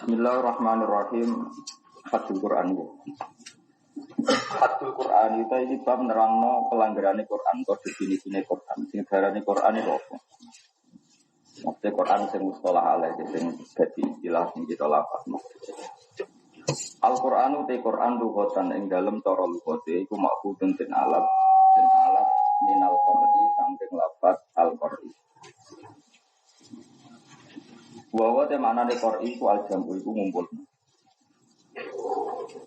Bismillahirrahmanirrahim. Hadul Quran. Hadul Quran itu ini bab nerangno pelanggaran Quran atau definisine Quran. Sing darane Quran itu apa? Maksudnya Quran sing mustalah alaih sing dadi istilah sing kita lafazno. Al-Qur'anu te Quran lughatan ing dalem cara lughate iku makhudun tin alat minal qur'i saking lafaz al-qur'i. Wa te maknane qur'i ku al-jam'u iku ngumpul.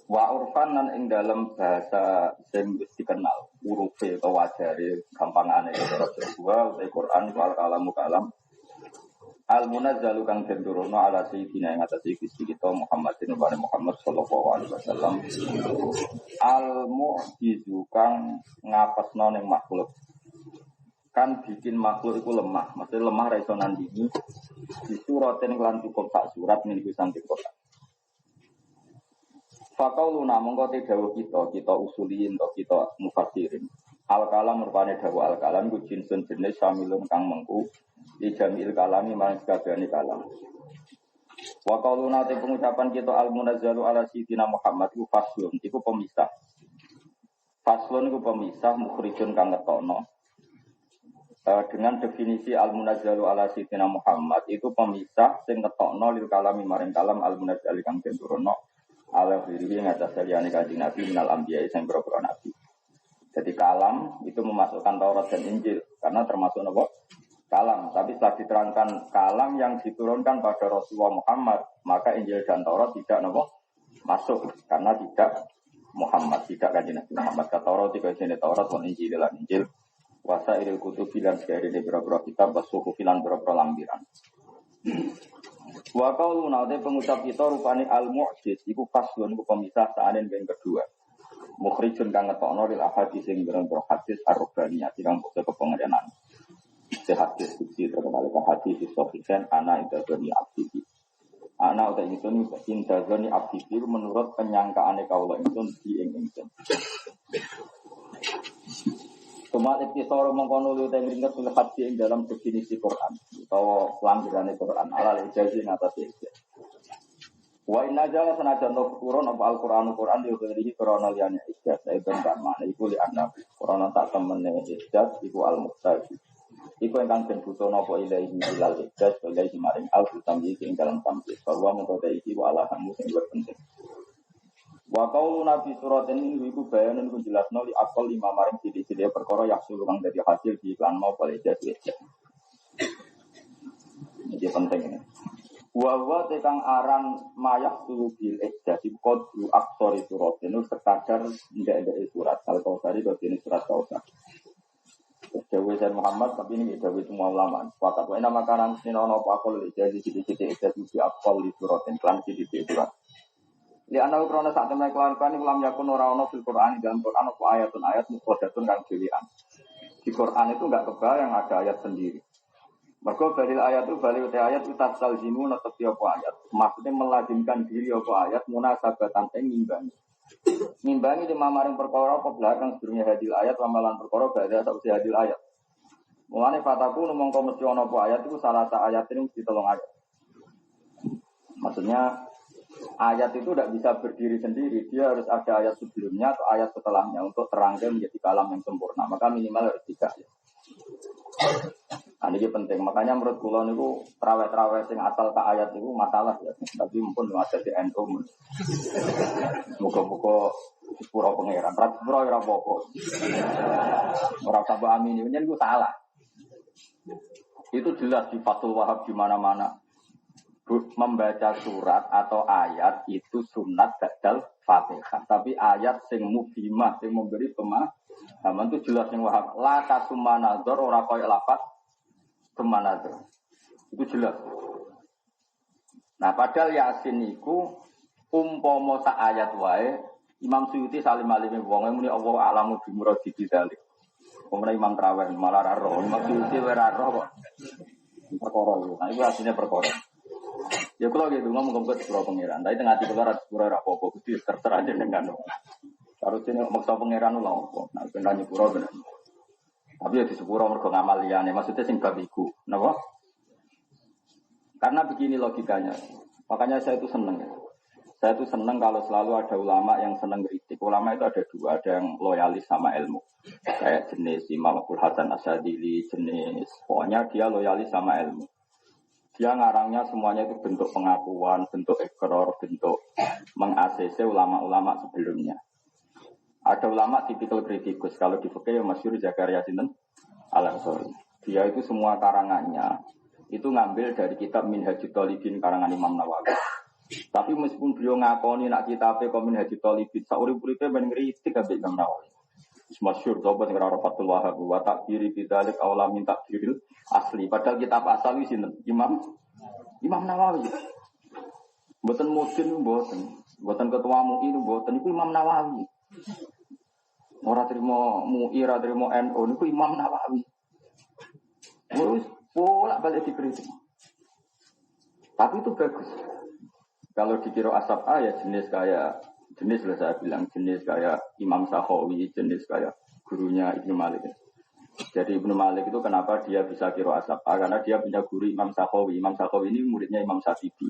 Wa urfan lan ing dalem bahasa sing wis dikenal, urufe atau wajare gampangane cara Jawa te Quran wal kalamu kalam. Al-munazzalu kang cenderungno ala sayyidina ing atase Gusti kita Muhammadin wa Muhammad sallallahu alaihi wasallam. Al-mu'jizu kang ngapesno ning makhluk. Kan bikin makhluk itu lemah, maksudnya lemah ra iso nandingi di suratin lan cukup sak surat niku saking Quran. Faqauluna mongko te dawuh kita usuliyin to kita mufassirin. Al-kalam rupane dawuh al-kalam ku jinsun jenis samilun kang mengku di jamil kalami marang sakabehane kalam. Wa qauluna te pengucapan kita al-munazzalu ala sayyidina Muhammad iku faslun, iku pemisah. Faslun iku pemisah mukhrijun kang ngetokno. Dengan definisi al-munazzalu ala sayyidina Muhammad itu pemisah sing ngetokno lil kalami maring kalam al-munazzali kang den turunno ala diri ngatas saliyane kanjeng Nabi minal anbiya sing pro-pro nabi. Jadi kalam itu memasukkan Taurat dan Injil karena termasuk apa? Kalam, tapi setelah diterangkan kalam yang diturunkan pada Rasulullah Muhammad, maka Injil dan Taurat tidak apa? Masuk karena tidak Muhammad, tidak kanjeng Nabi Muhammad. Kata Taurat tidak jenis Taurat dan Injil dan Injil. Wasa iril kutub bilan sekali di beberapa kitab basuku bilan beberapa lampiran. Wa qauluna te pengucap kita rupane al-mu'jiz iku faslun iku pemisah saanen yang kedua. Mukhrijun kang ngetokno lil ahadits sing berang-berang hadis ar-rubbaniyah sing bukti kepengenalan. Hadis suci terkenal hadis sahihkan ana indazoni abdi. Ana uta ingsun indazoni abdi menurut penyangkaane kaula ingsun di ingsun. Cuma episode mengkono lu teng ringkes sul hadis ing dalam definisi Quran utawa pelanggarane Quran ala ijazi ngatas iki. Wa inna jala sanajan turun apa Al-Qur'an di diri korona liyane ijaz saya ben mana iku li anna korona tak temene ijaz iku al-muqtadi. Iku ingkang den butuh napa ilahi ilal ijaz ilahi maring al-tamyi ing dalam tamyiz bahwa mengkota iki wa ala hamu sing penting. Wa qaulu nabi surat ini iku bayanan ku jelasno li aqal lima maring sithik-sithik perkara yang sulung dadi hasil di iklan mau boleh jadi. Ini penting ini. Wa tekang aran mayak sulu bil ijaz qadru aksori surat ini sekadar ndak surat al-Kautsar itu jenis surat Kautsar. Dewi Sayyid Muhammad tapi ini Dewi semua ulama. Fakat wa ina makanan sinono pakol ijaz sithik-sithik ijaz di aqal li surat iklan sithik-sithik surat. Li ana ukrona sak temen kelan ulam yakun ora ana fil Qur'an dalam Qur'an apa ayat mufradatun kang dhewean. Di Qur'an itu enggak kebayang ada ayat sendiri. Mergo dalil ayat itu bali ayat utasal jinu netepi apa ayat. Maksudnya melazimkan diri apa ayat munasabatan ing ngimbangi. Ngimbangi di mamaring perkara apa belakang sedurunge hadil ayat amalan perkara badhe sak hadil ayat. Mulane fataku mongko mesti ana apa ayat itu salah satu ayat ini mesti tolong ayat. Maksudnya ayat itu tidak bisa berdiri sendiri, dia harus ada ayat sebelumnya atau ayat setelahnya untuk terangkai menjadi kalam yang sempurna. Maka minimal harus 3 ayat. Nah, ini penting. Makanya menurut kula niku traweh-traweh sing asal ke ayat itu masalah ya. Tapi mumpun ada di NU. Muga-muga sepuro pangeran. Sepuro ora apa-apa. Ora tambah amin. Ini niku salah. Itu jelas di Fathul Wahab di mana-mana. Membaca surat atau ayat itu sunat ba'dal Fatihah. Tapi ayat sing mufhimah sing memberi pemahaman itu jelas yang Wahab. La tasummanadzar ora koyo lafaz sumanadzar. Itu jelas. Nah, padahal Yasin niku umpama sak ayat wae Imam Suyuti salim alime wong muni Allah a'lamu bi muradi dzalik. Pemenang Imam Trawen malah ra roh. Imam Suyuti ora roh kok. Perkara itu. Nah, itu asline perkara. Ya kalau gitu ngomong ke sepuro pangeran, tapi tengah tiga ratus sepuro rapopo, itu terserah aja dengan harusnya maksa pangeran ulang apa, nah penanya sepuro benar. Tapi ya di sepuro mereka ngamal liane, maksudnya sing babiku, kenapa? Karena begini logikanya, Makanya saya itu seneng ya. Saya itu seneng kalau selalu ada ulama yang seneng kritik. Ulama itu ada dua, ada yang loyalis sama ilmu. Kayak jenis Imam Abdul Hasan Asyadili, jenis pokoknya dia loyalis sama ilmu. Dia ngarangnya semuanya itu bentuk pengakuan, bentuk ikrar, bentuk meng-ACC ulama-ulama sebelumnya. Ada ulama tipikal kritikus. Kalau di fikih yang masyhur Zakaria Sinten Al-Ansori. Dia itu semua karangannya itu ngambil dari kitab Minhajul Thalibin karangan Imam Nawawi. Tapi meskipun beliau ngakoni nak kitabe kok Minhajul Thalibin, saurip-uripe ben ngritik ambek Imam Nawawi. Masyhur sapa sing ora Fathul Wahhab wa takbiri bidzalik aula min takbiril asli. Padahal kitab asal wis sinten? Imam Nawawi. Mboten mudin mboten ketua MUI mboten iku Imam Nawawi. Ora trimo MUI, ora trimo NU niku Imam Nawawi. Wis bolak-balik dikritik. Tapi itu bagus. Kalau dikira asap A ya jenis lah saya bilang jenis kayak Imam Sakhawi, jenis kayak gurunya Ibnu Malik. Jadi Ibnu Malik itu kenapa dia bisa kira asap A? Karena dia punya guru Imam Sakhawi. Imam Sakhawi ini muridnya Imam Syatibi.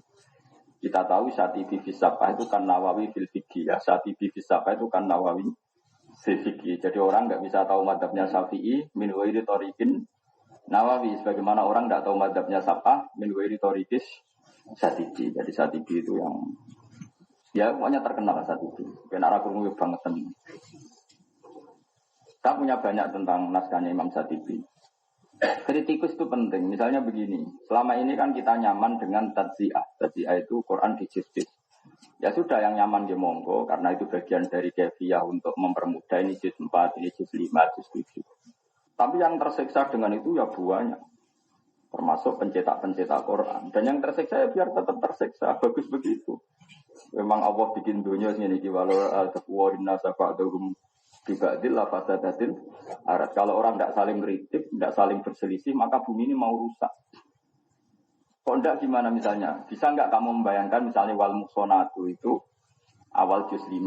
Kita tahu Syatibi Fisapah itu kan Nawawi fil fiqhi ya. Syatibi Fisapah itu kan Nawawi fil fiqhi. Jadi orang nggak bisa tahu madzhabnya Syafi'i min ghairi thariqin Nawawi, sebagaimana orang tidak tahu madzhabnya Sa'ah min ghairi thariqis Syatibi. Jadi Syatibi itu yang ya pokoknya terkenal Syatibi. Kena krungu banget tenan. Saya punya banyak tentang naskahnya Imam Syatibi. Kritikus itu penting. Misalnya begini, selama ini kan kita nyaman dengan tadziah. Tadziah itu Quran di juz-juz. Ya sudah yang nyaman di monggo karena itu bagian dari kefiyah untuk mempermudah ini juz 4, ini juz 5, juz 7. Tapi yang tersiksa dengan itu ya banyak. Termasuk pencetak-pencetak Quran. Dan yang tersiksa ya biar tetap tersiksa. Bagus begitu. Memang Allah bikin dunia sini. Walau al-taqwa sab'adhum bibadil lafazadatil arat. Kalau orang tidak saling kritik, tidak saling berselisih, maka bumi ini mau rusak. Kok enggak gimana misalnya? Bisa enggak kamu membayangkan misalnya wal muhsonatu itu awal juz 5.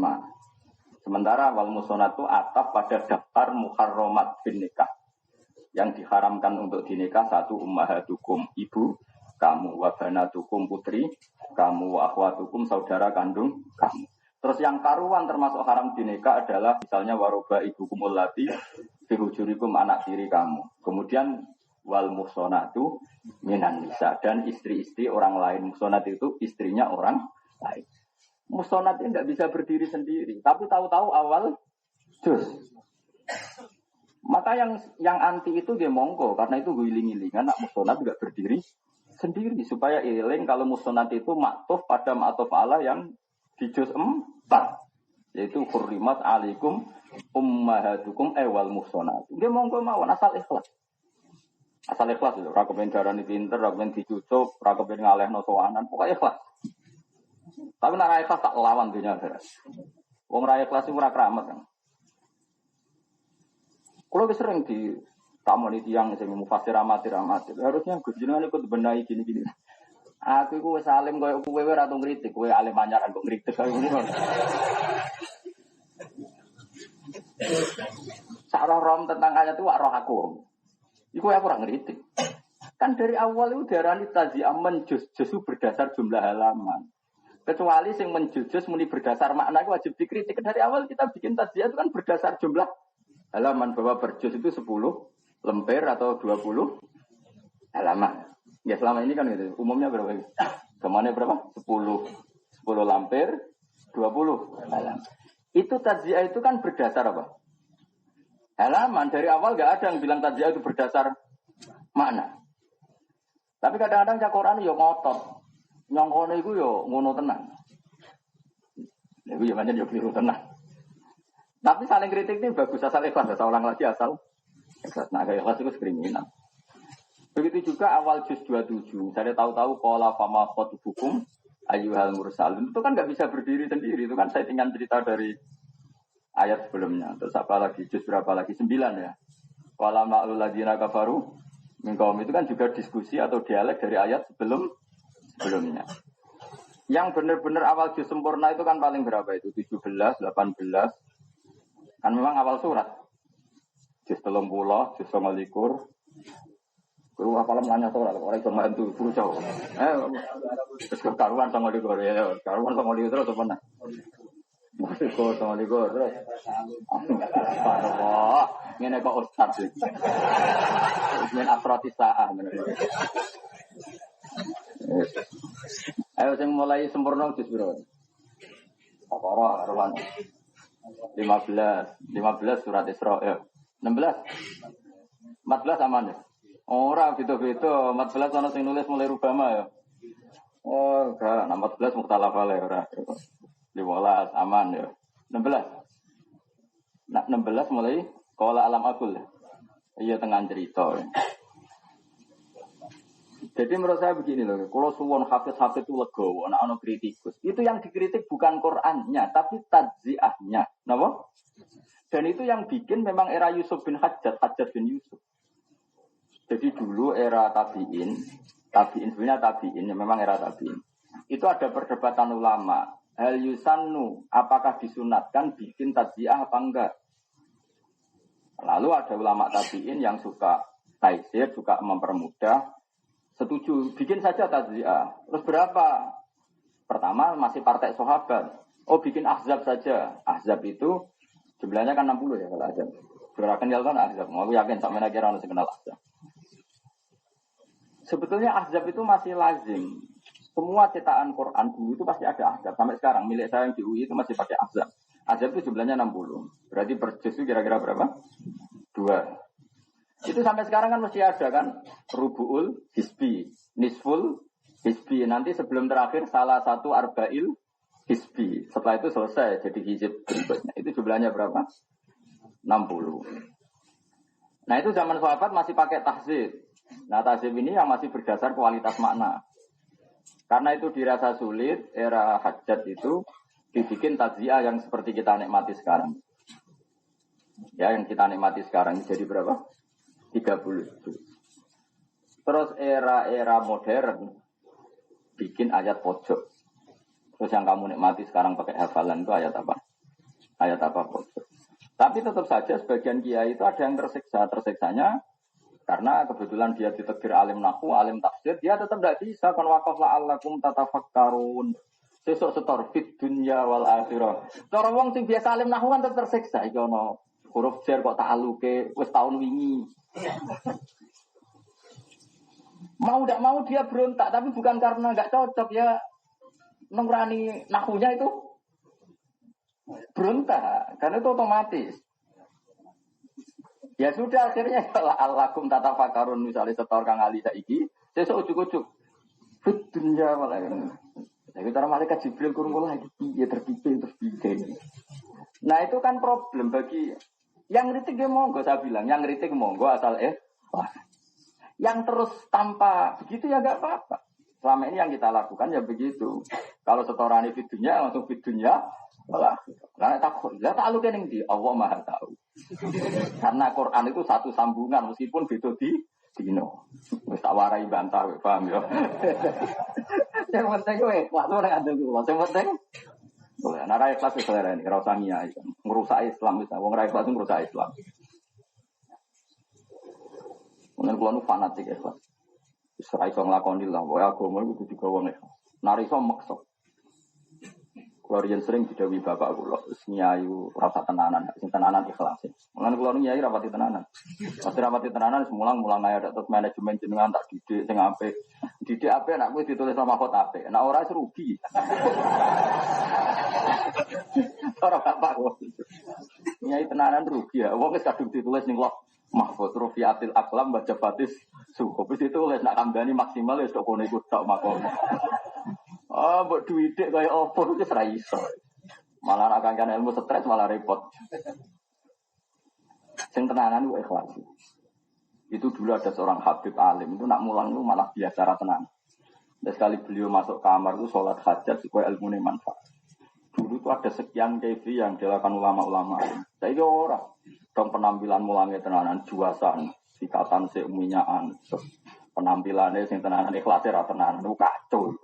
Sementara wal muhsonatu ataf pada daftar muharramat bin nikah. Yang diharamkan untuk dinikah satu ummahatukum ibu kamu, wa banatukum putri kamu, wa akhwatukum saudara kandung kamu. Terus yang karuan termasuk haram dinikah adalah misalnya waroba ibukum ulati bihujurikum anak tiri kamu. Kemudian wal muhsonatu minan nisa dan istri-istri orang lain. Muhsonat itu istrinya orang lain. Muhsonat ini tidak bisa berdiri sendiri, tapi tahu-tahu awal juz. Maka yang anti itu dia monggo karena itu guling-gilingan nak musonat juga berdiri sendiri supaya iling kalau musonat itu maktuf pada maktuf Allah yang di juz 4 yaitu hurrimat alaikum ummahatukum wal musonat. Dia monggo mawon asal ikhlas. Asal ikhlas lho, ra kepen darani pinter, ra kepen dicucuk, ra kepen ngalehno sowanan, pokoke ikhlas. Tapi nek ra ikhlas tak lawan dunya akhirat. Wong ra ikhlas iku ora keramat kan. Kalau sering di tamu ini yang saya mufasir amati. Harusnya Gus jenengan ikut benahi gini. Aku itu salim koyo kowe ora tau ngritik, kowe alim anyar kok ngritik kaya ngono. Sarah rom tentang ayat itu roh aku. Iku aku ora ngritik. Kan dari awal itu diarani tazi'ah menjuz-juz berdasar jumlah halaman. Kecuali sing menjuz muni berdasar makna itu wajib dikritik. Dari awal kita bikin tazi'ah itu kan berdasar jumlah halaman bahwa berjuz itu 10 lembar atau 20 halaman. Ya selama ini kan gitu. Umumnya berapa? Kemana berapa? 10 lembar 20 halaman. Itu taziah itu kan berdasar apa? Halaman. Dari awal enggak ada yang bilang taziah itu berdasar makna. Tapi kadang-kadang cakoran yo ngotot. Nyongkone iku yo ngono tenan. Iku yo pancen yo keliru tenan. Tapi saling kritik ini bagus, asal ikhlas, asal ulang lagi, asal ikhlas. Nah, ikhlas itu kriminal. Begitu juga awal juz 27. Saya tahu-tahu qala fama khatubukum ayyuhal mursalun. Itu kan nggak bisa berdiri sendiri. Itu kan saya tinggal cerita dari ayat sebelumnya. Terus apa lagi? Juz berapa lagi? 9 ya. Qala ma'ul ladzina kafaru min qaum. Itu kan juga diskusi atau dialek dari ayat sebelumnya. Yang benar-benar awal juz sempurna itu kan paling berapa itu? 17, 18. Kan memang awal surat. Juz 30, juz 29. Kuwi apalah nanya soal ora iso bantu bocah. Terus karuan sama di Korea, karuan sama di terus apa nah? Masih kok sama di Korea terus. Wah, ngene kok ustaz. Ini afroti saah ngene. Ayo sing mulai sempurna wis piro? Apa karuan? 15 surat Isra ya. 16. 14 aman ya. Ora beda-beda, 14 ana sing nulis mulai Rubama ya. Oh, enggak, 14 mukhtalaf ale ora. 15 aman ya. 16. Nah, 16 mulai qala alam akul. Iya tengah cerita. Ya. Jadi menurut saya begini loh, kalau suwon hafiz-hafiz itu legowo, ana kritikus. Itu yang dikritik bukan Qur'annya, tapi tadziahnya. Napa? Dan itu yang bikin memang era Yusuf bin Hajjaj bin Yusuf. Jadi dulu era tabi'in sebenarnya tabi'in, memang era tabi'in. Itu ada perdebatan ulama. Hal yusannu, apakah disunatkan bikin tadziah apa enggak? Lalu ada ulama tabi'in yang suka taisir, suka mempermudah. Setuju, bikin saja tadziah. Terus berapa? Pertama masih partai sahabat. Oh bikin ahzab saja. Ahzab itu jumlahnya kan 60 ya kalau ahzab. Gerakan Yaltan ahzab. Mau yakin sampai nak kira orang kenal ahzab. Sebetulnya ahzab itu masih lazim. Semua cetakan Quran dulu itu pasti ada ahzab. Sampai sekarang milik saya yang di UI itu masih pakai ahzab. Ahzab itu jumlahnya 60. Berarti per juz itu kira-kira berapa? 2. Itu sampai sekarang kan masih ada kan. Rubu'ul hisbi, nisful hisbi. Nanti sebelum terakhir salah satu arba'il hisbi. Setelah itu selesai jadi hizib berikutnya. Itu jumlahnya berapa? 60. Nah itu zaman sahabat masih pakai tahzib. Nah tahzib ini yang masih berdasar kualitas makna. Karena itu dirasa sulit, era Hajjaj itu dibikin tadziah yang seperti kita nikmati sekarang. Ya yang kita nikmati sekarang jadi berapa? 30. Terus era modern bikin ayat pojok. Terus yang kamu nikmati sekarang pakai hafalan itu ayat apa? Ayat apa pojok. Tapi tetap saja sebagian kiai itu ada yang tersiksa. Tersiksanya karena kebetulan dia ditegur alim nahwu, alim tafsir, dia tetap tidak bisa kan waqaf la'allakum tatafakkarun. Sesuk setor fit dunya wal akhirah. Cara wong sing biasa alim nahwu kan tetap tersiksa iki ono huruf jar kok ta'aluke wis tahun wingi. Mau tidak mau dia berontak, tapi bukan karena nggak cocok ya nurani nahwunya itu berontak, karena itu otomatis. Ya sudah akhirnya la'allakum tatafakkarun misalnya setor Kang Ali saiki, sesuk ujuk-ujuk fit dunya wal akhirah. Jadi cara malaikat Jibril kurung lagi piye terpiye. Nah itu kan problem bagi yang kritik ya monggo saya bilang, yang kritik monggo asal wah. Yang terus tanpa begitu ya enggak apa-apa. Selama ini yang kita lakukan ya begitu. Kalau setoran videonya langsung videonya malah karena takut. Lah tak lu kening di Allah Maha tahu. Karena Quran itu satu sambungan meskipun beda di dino. Wis tak warai bantah paham ya. Yang penting kowe ikhlas ora ada kuwi. Yang penting boleh nara ikhlas selera ini ora usah niat ngerusak Islam wis wong ora ikhlas ngerusak Islam. Menen kula nu fanatik ikhlas. Wis ora iso nglakoni lah, wae agama iku kudu digawa ikhlas. Nara iso maksa. Kula riyen sering didhawuhi bapak kula, wis nyayu rasa tenanan, sing tenanan ikhlas. Menen kula nu nyai rapati tenanan. Pasti rapati tenanan mulang-mulang ae ada terus manajemen jenengan tak didik sing apik. Didik apik anak kuwi ditulis sama khot apik. Nek ora rugi. Ora bapak kok. Nyai tenanan rugi ya. Wong wis kadung ditulis ning loh mahfuz rufiatil aqlam baca batis suhu. Wis ditulis nak kambani maksimal wis kok kono iku tok makom. Ah, mbok duwite kaya opo wis ra iso. Malah nek kan ilmu stres malah repot. Sing tenanan ku ikhlas. Itu dulu ada seorang habib alim itu nak mulang itu malah biasa tenang. Dan sekali beliau masuk kamar itu sholat hajat supaya ilmunya manfaat. Dulu itu ada sekian kefi yang dilakukan ulama-ulama. Saya orang dong penampilan mulangnya tenanan juasan, sikatan seuminyaan, penampilannya sing tenanan ikhlasnya tenanan itu kacau.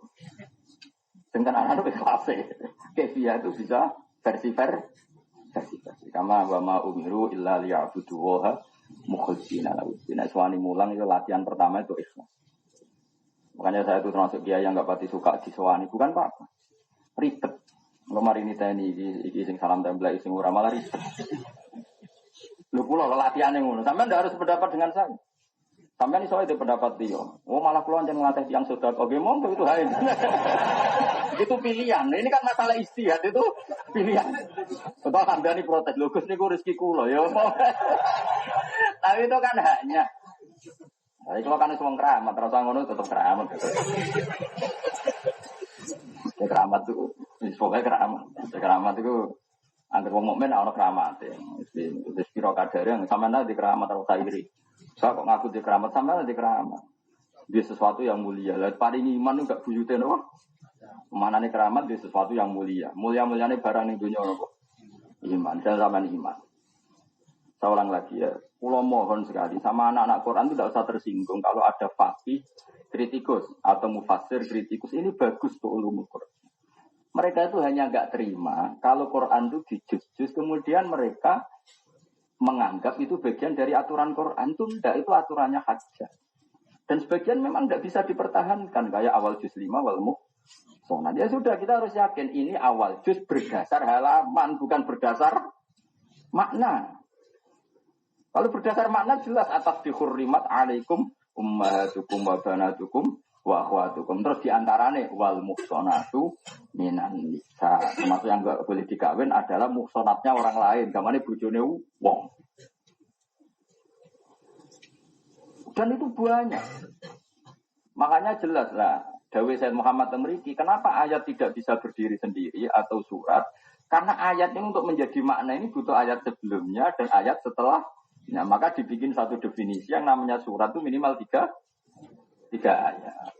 Sing tenanan itu ikhlasnya. Kefi itu bisa versi. Kama wa ma umiru illa liya'budu waha mukhlisina lahu. Nek suwani mulang itu latihan pertama itu ikhlas. Makanya saya itu termasuk kiai yang enggak pati suka disowani, bukan apa-apa. Ribet. Lemari ini tani iki sing salam tempel sing ora malah ribet. Lho kula latihan ngono. Sampeyan ndak harus berpendapat dengan saya. Sampeyan iso itu pendapat dia. Oh malah kula njen nglatih tiyang sedekah. Oke monggo itu hae. Itu pilihan. Ini kan masalah istihad itu pilihan. Betul kandhani protes. Lho Gus niku rezeki kula ya. Tapi itu kan haknya. Nah, kalau kan semua keramat, terus ngono tetap keramat. Ya keramat itu, pokoknya keramat. Keramat itu, angker wong mukmin ana keramat. Wis pira kadare yang sampeyan di keramat atau sairi. Saya kok ngaku di keramat sampeyan di keramat. Dia sesuatu yang mulia. Lah paling iman enggak buyute napa? Manane keramat dia sesuatu yang mulia. Mulia-muliane barang ning donya napa? Iman, dan sampeyan iman. Saya ulang lagi ya. Pulau mohon sekali sama anak-anak Quran itu tidak usah tersinggung kalau ada faqih kritikus atau mufassir kritikus ini bagus tuh ulumul Quran. Mereka itu hanya nggak terima kalau Quran itu dijus-jus kemudian mereka menganggap itu bagian dari aturan Quran itu tidak, itu aturannya hajjah. Dan sebagian memang tidak bisa dipertahankan kayak awal juz 5 wal muhsanat. Ya sudah kita harus yakin ini awal juz berdasar halaman bukan berdasar makna. Kalau berdasar makna jelas atas dihurrimat alaikum ummahatukum wa banatukum wa akhwatukum. Terus diantarane wal muhsanatu minan nisa. Termasuk yang enggak boleh dikawin adalah muhsanatnya orang lain. Gamane bojone wong. Dan itu banyak. Makanya jelas lah dawuh Sayyid Muhammad Tamriki, kenapa ayat tidak bisa berdiri sendiri atau surat? Karena ayatnya untuk menjadi makna ini butuh ayat sebelumnya dan ayat setelah. Nah, maka dibikin satu definisi yang namanya surat itu minimal tiga ayat.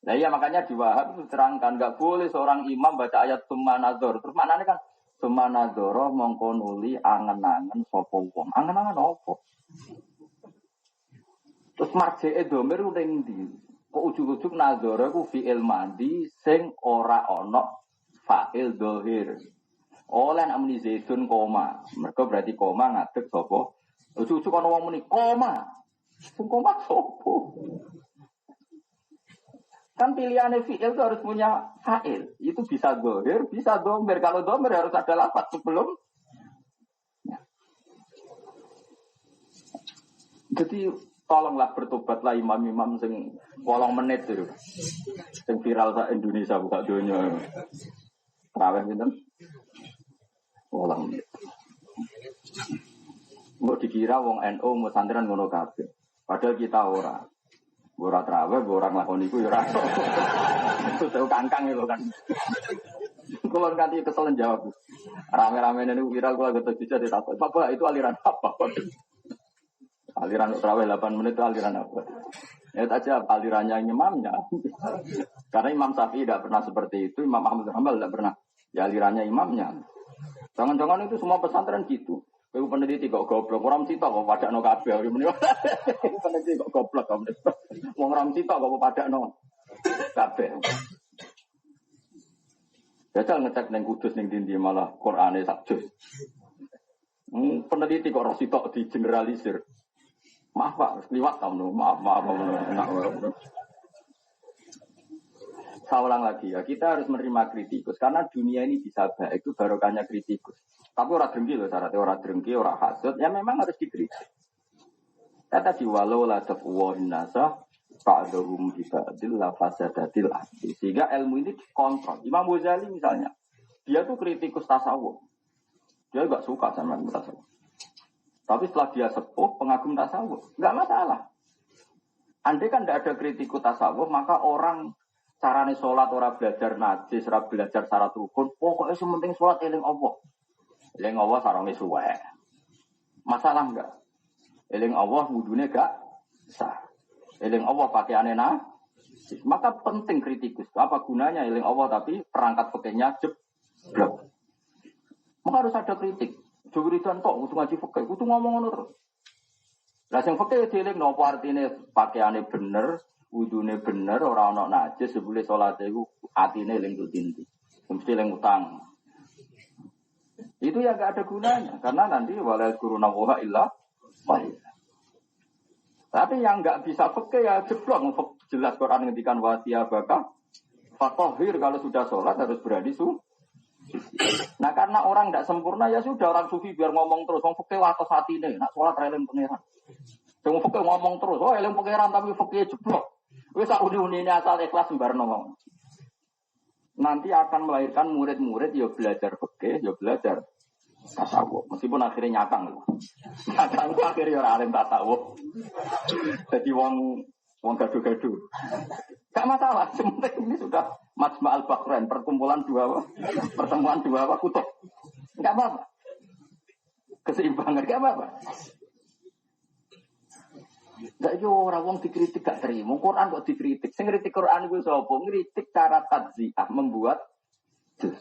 Nah iya makanya di Wahab itu terangkan nggak boleh seorang imam baca ayat summa nadzor. Terus maknanya kan summa nadzoro mongko nuli angen-angen sapa wong. Angen-angen apa? Terus marjee domir ning ndi? Kok ujug-ujug nadzoro ku fi'il madi sing ora ana fa'il dhahir. Oleh nak muni zaitun koma. Mereka berarti koma ngadeg sapa? Ujuk-ujuk ana wong muni koma. Sing koma sapa? Kan pilihannya fi'il itu harus punya fa'il. Itu bisa dhahir, bisa dhamir. Kalau dhamir harus ada lafaz sebelum. Ya. Jadi tolonglah bertobatlah imam-imam sing 8 menit itu. Sing viral sak Indonesia buka donya. Traweh pinten? Ulang. Mbok dikira wong NU pesantren ngono kabeh. Padahal kita ora traweh, ora nglakoni iku ya ora. Itu tau kangkang itu kan. Kulo kanthi kesel jawab. Rame-rame niku viral kula getek bisa ditakok. Bapak itu aliran apa? Aliran traweh 8 menit itu aliran apa? Ya aja alirannya imamnya. Karena Imam Syafi'i tidak pernah seperti itu, Imam Ahmad bin Hanbal tidak pernah. Ya alirannya imamnya. Jangan-jangan itu semua pesantren gitu. Kau peneliti kok goblok, orang cita kok pada no kabeh. Peneliti kok goblok, orang cita kok pada no kabeh. Jajal ngecek neng Kudus neng Dindi malah Qur'ane sak juz. Peneliti kok orang cita di generalisir. Maaf Pak, liwat kamu, maaf. Saya ulang lagi ya, kita harus menerima kritikus karena dunia ini bisa baik itu barokahnya kritikus. Tapi orang drengki loh, syaratnya orang drengki, orang hasud, ya memang harus dikritik. Kata di walau la tafwahin nasa ta'adhum bibadil la fasadatil ahli. Sehingga ilmu ini dikontrol. Imam Ghazali misalnya, dia tuh kritikus tasawuf. Dia gak suka sama ilmu tasawuf. Tapi setelah dia sepuh, pengagum tasawuf, gak masalah. Andai kan tidak ada kritikus tasawuf, maka orang carane sholat ora belajar najis, ora belajar syarat rukun. Pokoknya sementing sholat eling Allah. Eling Allah sarane suwe. Masalah enggak? Eling Allah wudune gak sah. Eling Allah pakaiane najis. Maka penting kritikus. Apa gunanya eling Allah tapi perangkat fikihnya jeblok. Maka harus ada kritik. Jogridan tok kudu ngaji fikih, kudu ngomong ngono terus. Lah sing fikih dieling nopo artine pakaiane bener, wudune bener, ora ana najis, sebule salate iku atine eling dinti. Mesti eling utang. Itu ya enggak ada gunanya karena nanti wala kuruna wa illa Tapi yang nggak bisa fikih ya jeblok. Jelas Quran ngendikan wasiya baka fatohir kalau sudah sholat harus berani Nah karena orang tidak sempurna ya sudah orang sufi biar ngomong terus. Orang fikih watos hati nih. Nak sholat eling pangeran. Orang fikih ngomong terus. Oh eling pangeran tapi fikih jeblok. Wis sak uni-uni asal ikhlas sembarang ngomong. Nanti akan melahirkan murid-murid ya belajar fikih, ya belajar tasawuf. Meskipun akhirnya nyakang. Nyakang akhirnya orang alim tasawuf. Jadi wong gaduh-gaduh. Gak masalah, sementing ini sudah Majma' al-Bahrain, pertemuan dua kutub. Gak apa-apa. Keseimbangan gak apa-apa. Gak yo orang wong dikritik gak terima. Quran kok dikritik. Sing ngritik Quran kuwi sapa? Ngritik cara tadziah membuat juz.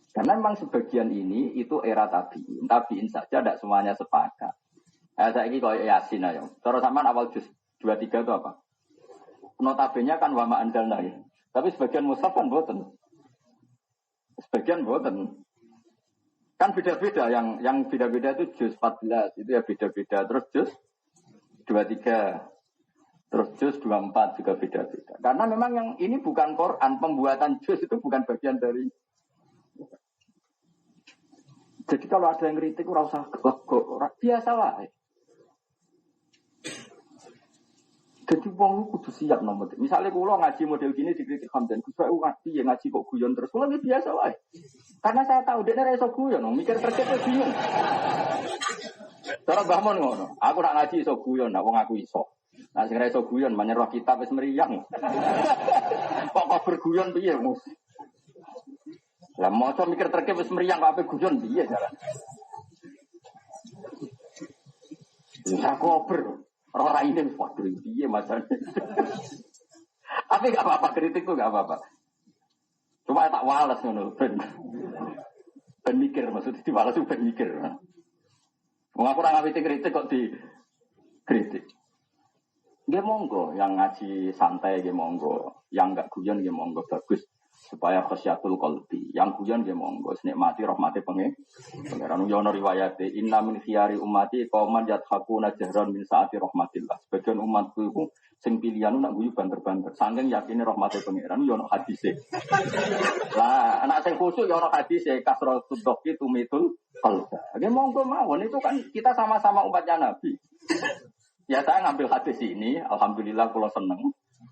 Karena memang sebagian ini itu era tabi'in. Tabi'in saja tidak semuanya sepakat. Saya ini kalau Yasin ayo. Cara sampean awal juz 23 itu apa? Notabene kan wama andalna ya. Tapi sebagian mushaf kan boten. Sebagian boten. Kan beda-beda yang beda-beda itu juz 14 itu ya beda-beda. Terus juz 23 terus juz 24 juga beda-beda. Karena memang yang ini bukan Quran, pembuatan juz itu bukan bagian dari. Jadi kalau ada yang kritik ora usah biasa wae. Jadi wong kudu siap nomor. Misalnya kula ngaji model gini dikritik Hamdan, Gus ngaji ya ngaji kok guyon terus. Kula iki biasa wae. Karena saya tahu dia ora iso guyon, mikir terkait bingung. Cara Mbah Mun ngono, aku nak ngaji iso guyon, nak wong aku iso. Nah sing ora iso guyon menyerah kitab wis mriyang. Kok berguyon piye, Mus? Lah maca mikir terkait wis mriyang kok ape guyon piye jalan. Ya kober. Orang ini waduh piye masane. Tapi enggak apa-apa kritik tuh enggak apa-apa. Cuma tak walas ngono ben mikir maksud diwales ben mikir. Wong aku ora ngawiti kritik kok di kritik. Nggih monggo yang ngaji santai nggih monggo, yang enggak guyon nggih monggo bagus supaya khasyatul qalbi. Yang guyon nggih monggo nikmati rahmate pangeran yo ono riwayate inna min khiyari ummati qauman yadhakuna jahran min saati rahmatillah. Sebagian umatku iku sing pilihan nak guyu banter-banter. Saking yakine rahmate pangeran yo ono hadise. Lah anak sing khusyuk yo ono hadise kasratud dhaqi tumitul qalba. Nggih monggo mawon itu kan kita sama-sama umatnya Nabi. Ya saya ngambil hadis ini, alhamdulillah kula seneng.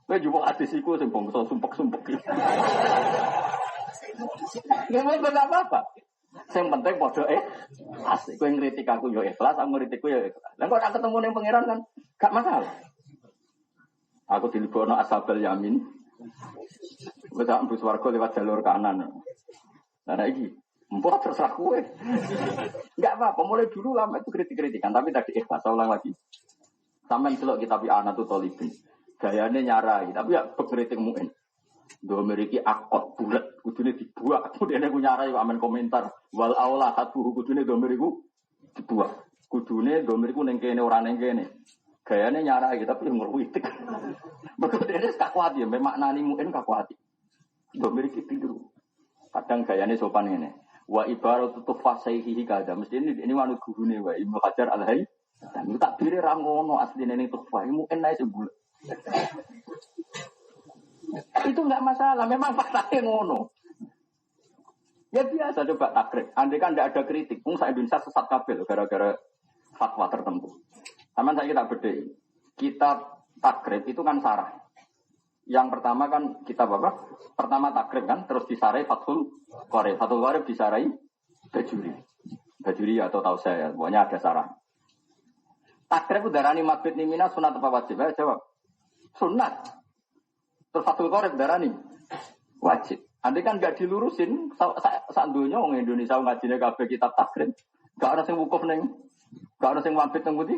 Kowe juga hadis iku sing bangsa sumpek-sumpek. Ya monggo gak apa-apa. Sing penting padha asik. Kowe ngritik aku yo ikhlas, aku ngritikku yo ikhlas. Lah kok ora ketemu ning pangeran kan gak masalah. Aku dilebono ashabal yamin. Wis tak mlebu swarga lewat jalur kanan. Lah iki mbok terserah kowe. Enggak apa-apa, mulai dulu lama itu kritik-kritikan, tapi tadi ikhlas, saya ulang lagi. Sampeyan delok kitab Anatu Thalibin. Gayane nyarai, tapi ya bekritik muin. Do memiliki akot bulat, kudune dibuak. Kemudian aku nyarai amen komentar. Wal aula hatuhu kudune do meriku dibuak. Kudune do meriku ning kene ora ning kene. Gayane nyarai tapi ngruwitik. Mergo dene tak kuat ya, maknani muin gak kuat. Do meriki tiru. Kadang gayane sopan ngene. Wa ibaratu tufasaihi kada. Mesti ini manut gurune wae Ibnu Hajar Al-Hayy. Dan tak pilih rangono asline ning tufa ilmu enak sembul. Itu enggak masalah, memang faktanya ngono. Ya biasa coba takrib. Andai kan enggak ada kritik, pun saya Indonesia sesat kabel gara-gara fatwa tertentu. Sama saya kita beda. Kitab takrib itu kan sarah. Yang pertama kan kitab apa? Pertama takrib kan, terus disarai Fathul Qorib. Fathul Qorib disarai Bajuri. Bajuri atau tahu saya, pokoknya ada sarah. Takrib darani mabit nimina sunat apa wajib? Ayo jawab. Sunat. Terus Fathul Qorib darani wajib. Andai kan gak dilurusin, saat dunia orang Indonesia ngajinya kabeh kitab takrib. Gak ada yang wukuf neng, gak ada yang mabit neng putih.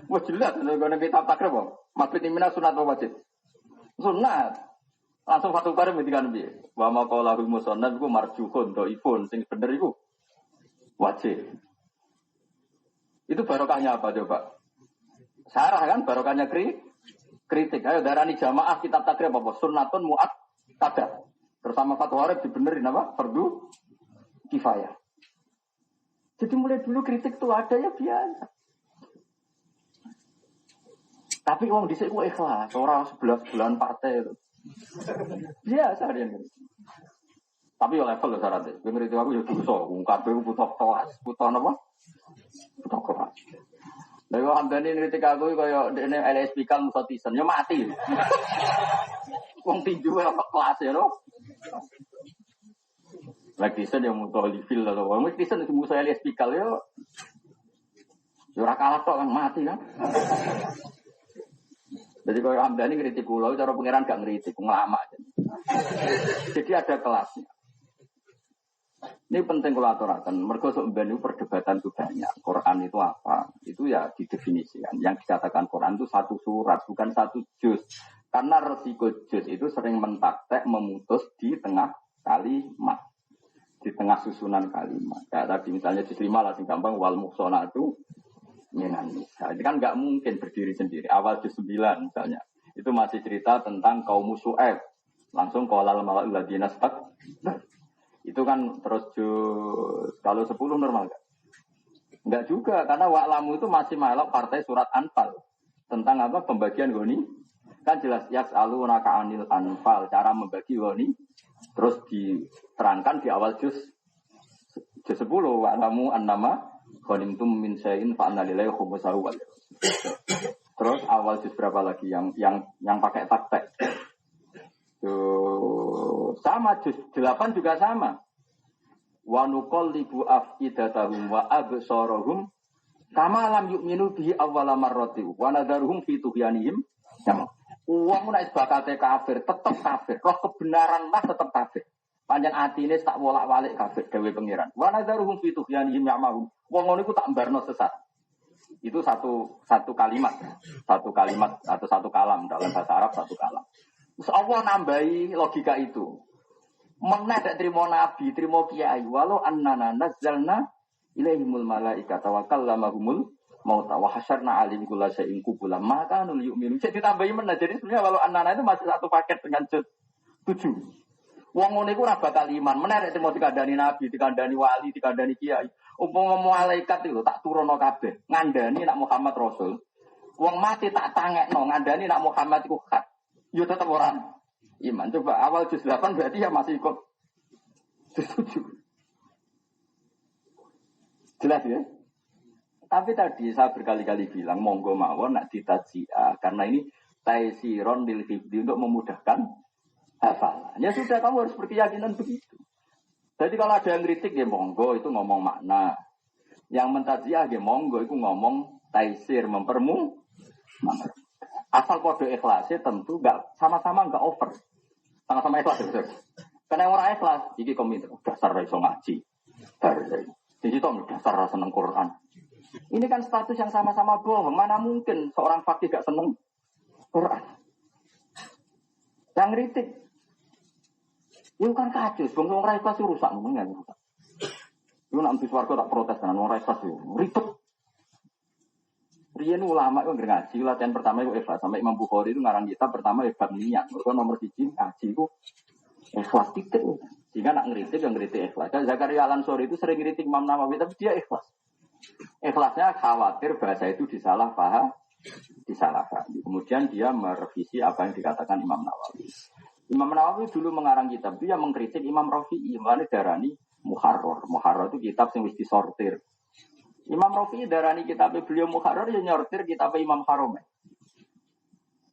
Wah jelas, kalau kitab takrib apa? Mabit nimina sunat apa wajib? Sunat. Langsung Fathul Qorib ngendikan piye? Wa ma qaulul musannaf iku marjuhun dhaifun, sing bener iku wajib. Itu barokahnya apa coba? Sarah kan barokahnya kritik. Ayo darani jamaah kitab takrib apa? Sunnatun mu'akkadah. Bersama Fathul Qorib dibenerin apa? Fardu kifayah. Jadi mulai dulu kritik tuh ada ya biasa. Tapi uang dhisik ku ikhlas, orang 11 bulan partai itu. Biasa dia. Tapi ya level syaratnya. Yang kritik aku ya dosa, kabeh butuh kelas, butuh apa? Butuh kelas. Lha kok ambane kritik aku kaya dene LSP kan musotisen ya mati. Wong tinju kelas ya lho. Lagi sen yang mutu livil atau wong kristen itu musuh LSP kal ya. Ya ora kalah tok kan mati kan. Jadi kalau Hamdani kritik kula, cara pengiran gak ngeritik, ngelama. Jadi ada kelasnya. Ini penting kalau aturakan. Mergo sebenarnya perdebatan itu banyak. Quran itu apa? Itu ya didefinisikan. Yang dikatakan Quran itu satu surat, bukan satu juz. Karena resiko juz itu sering mentaktek, memutus di tengah kalimat. Di tengah susunan kalimat. Kayak tadi misalnya juz 5 lah, sing gampang, wal muhsanatu minan nisa. Ini kan nggak mungkin berdiri sendiri. Awal juz 9 misalnya. Itu masih cerita tentang kaum Syuaib. Langsung qala al-mala'ul ladzina istakbaru. Itu kan terus juz kalau 10 normal enggak? Enggak juga karena wa'lamu itu masih malak partai surat Anfal. Tentang apa? Pembagian goni. Kan jelas yas'alunaka 'anil anfal, cara membagi goni. Terus diterangkan di awal juz 10 wa'lamu annama ghanimtum min syai'in fa anna lillahi khumsahu wal. Terus awal juz berapa lagi yang pakai taktek? Sama juz 8 juga sama. Wa nuqallibu afidatahum wa absarahum kama lam yu'minu bihi awwala marrati wa nadharuhum fi tughyanihim. Wong nek bakate kafir tetep kafir. Roh kebenaran lah tetep kafir. Panjang atine tak wolak-walik kafir dewe pangeran. Wa nadharuhum fi tughyanihim ya'mahum. Wong ngono iku tak mbarno sesat. Itu satu kalimat. Satu kalimat atau satu kalam dalam bahasa Arab satu kalam. Terus Allah nambahi logika itu. Meneh dak trimo nabi, trimo kiai, walau annana nazzalna ilaihimul malaikata wa kallamahumul mauta wa hasyarna alim kulla syai'in qubula. Maka nul yu'minu. Jadi ditambahi meneh. Jadi sebenarnya walau annana itu masih satu paket dengan juz 7. Wong ngono iku ora bakal iman. Meneh dak trimo dikandani nabi, dikandani wali, dikandani kiai. Umpama malaikat itu tak turono kabeh. Ngandani nak Muhammad Rasul. Wong mati tak tangekno ngandani nak Muhammad iku khat. Yo tetep orang iman. Coba awal juz 8 berarti ya masih ikut juz 7. Jelas ya? Tapi tadi saya berkali-kali bilang monggo mawon nak ditajia karena ini taisiron lil hifdi untuk memudahkan hafalan. Ya sudah kamu harus berkeyakinan begitu. Jadi kalau ada yang kritik ya monggo itu ngomong makna. Yang mentajia ya monggo itu ngomong taisir mempermudah. Asal kode ikhlasnya tentu nggak sama-sama nggak over, sama-sama ikhlas betul. Karena orang ikhlas, jadi komit dasar iso ngaji, jadi itu dasar seneng Quran. Ini kan status yang sama-sama bohong. Mana mungkin seorang fakih gak seneng Quran? Yang kritik, itu kan kacau. Bang orang ikhlas itu rusak, mungkin rusak. Itu nanti suarga tak protes dengan orang ikhlas itu ribet. Riyen ulama itu ngaji, latihan pertama itu ikhlas. Sampai Imam Bukhari itu ngarang kitab pertama bab niat. Mereka nomor 1 ngaji itu ikhlas titik. Jika nak ngeritik yang ngeritik ikhlas. Zakaria Al-Ansori itu sering ngeritik Imam Nawawi tapi dia ikhlas. Ikhlasnya khawatir bahasa itu disalah paham. Kemudian dia merevisi apa yang dikatakan Imam Nawawi. Imam Nawawi dulu mengarang kitab dia mengkritik Imam Rafi'i. Makanya darani Muharrar. Muharrar itu kitab yang mesti disortir. Imam Rafi'i darani kitabnya beliau Muharrar ya nyortir kitabnya Imam Haromen.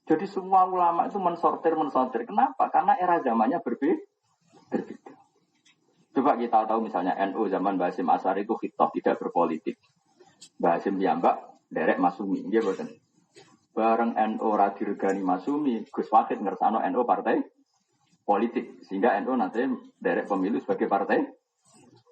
Jadi semua ulama itu mensortir. Kenapa? Karena era zamannya berbeda. Coba kita tahu misalnya NU zaman Mbah Hasyim Asy'ari itu khitab tidak berpolitik. Mbah Hasyim piyambak derek Masumi, nggih boten. Bareng NU ora diregani Masumi, Gus Wahid ngersano NU partai politik sehingga NU nanti derek pemilu sebagai partai.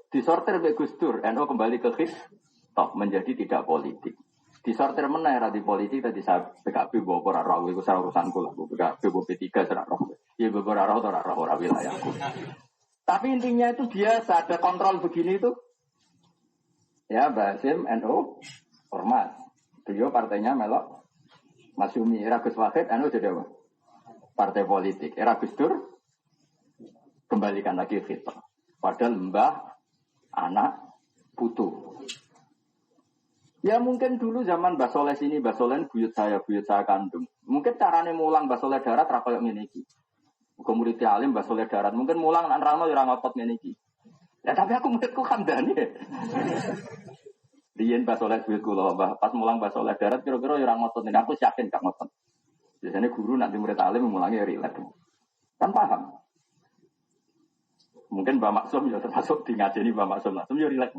Disortir mbek Gus Dur, NU kembali ke khitab menjadi tidak politik. Disortir meneh ra di politik tadi saya PKB bawa ora roh iku urusanku lah. PKB bawa P3 ora roh. Ya bawa ora roh ora wilayahku. Tapi intinya itu biasa, ada kontrol begini itu. Ya, Mbah Hasyim, NU, hormat. Beliau partainya melok Masumi. Era Gus Wahid, NU jadi apa? Partai politik. Era Gus Dur, kembalikan lagi fitrah. Padahal mbah, anak, butuh. Ya mungkin dulu zaman Mbah Soleh sini, Mbah Soleh buyut saya kandung. Mungkin caranya mulang Mbah Soleh darat ra koyo ngene iki. Muga murid alim Mbah Soleh darat, mungkin mulang nang rano ya ora ngotot ngene iki. Ya tapi aku muridku kandhane. Riyen Mbah Soleh buyut kula, pas mulang Mbah Soleh darat kira-kira ya ora ngotot, aku yakin gak ngotot. Biasanya guru nanti murid alim mulangnya rileks. Kan paham. Mungkin Mbak Maksum ya termasuk di ngajeni Mbak Maksum ya rileks.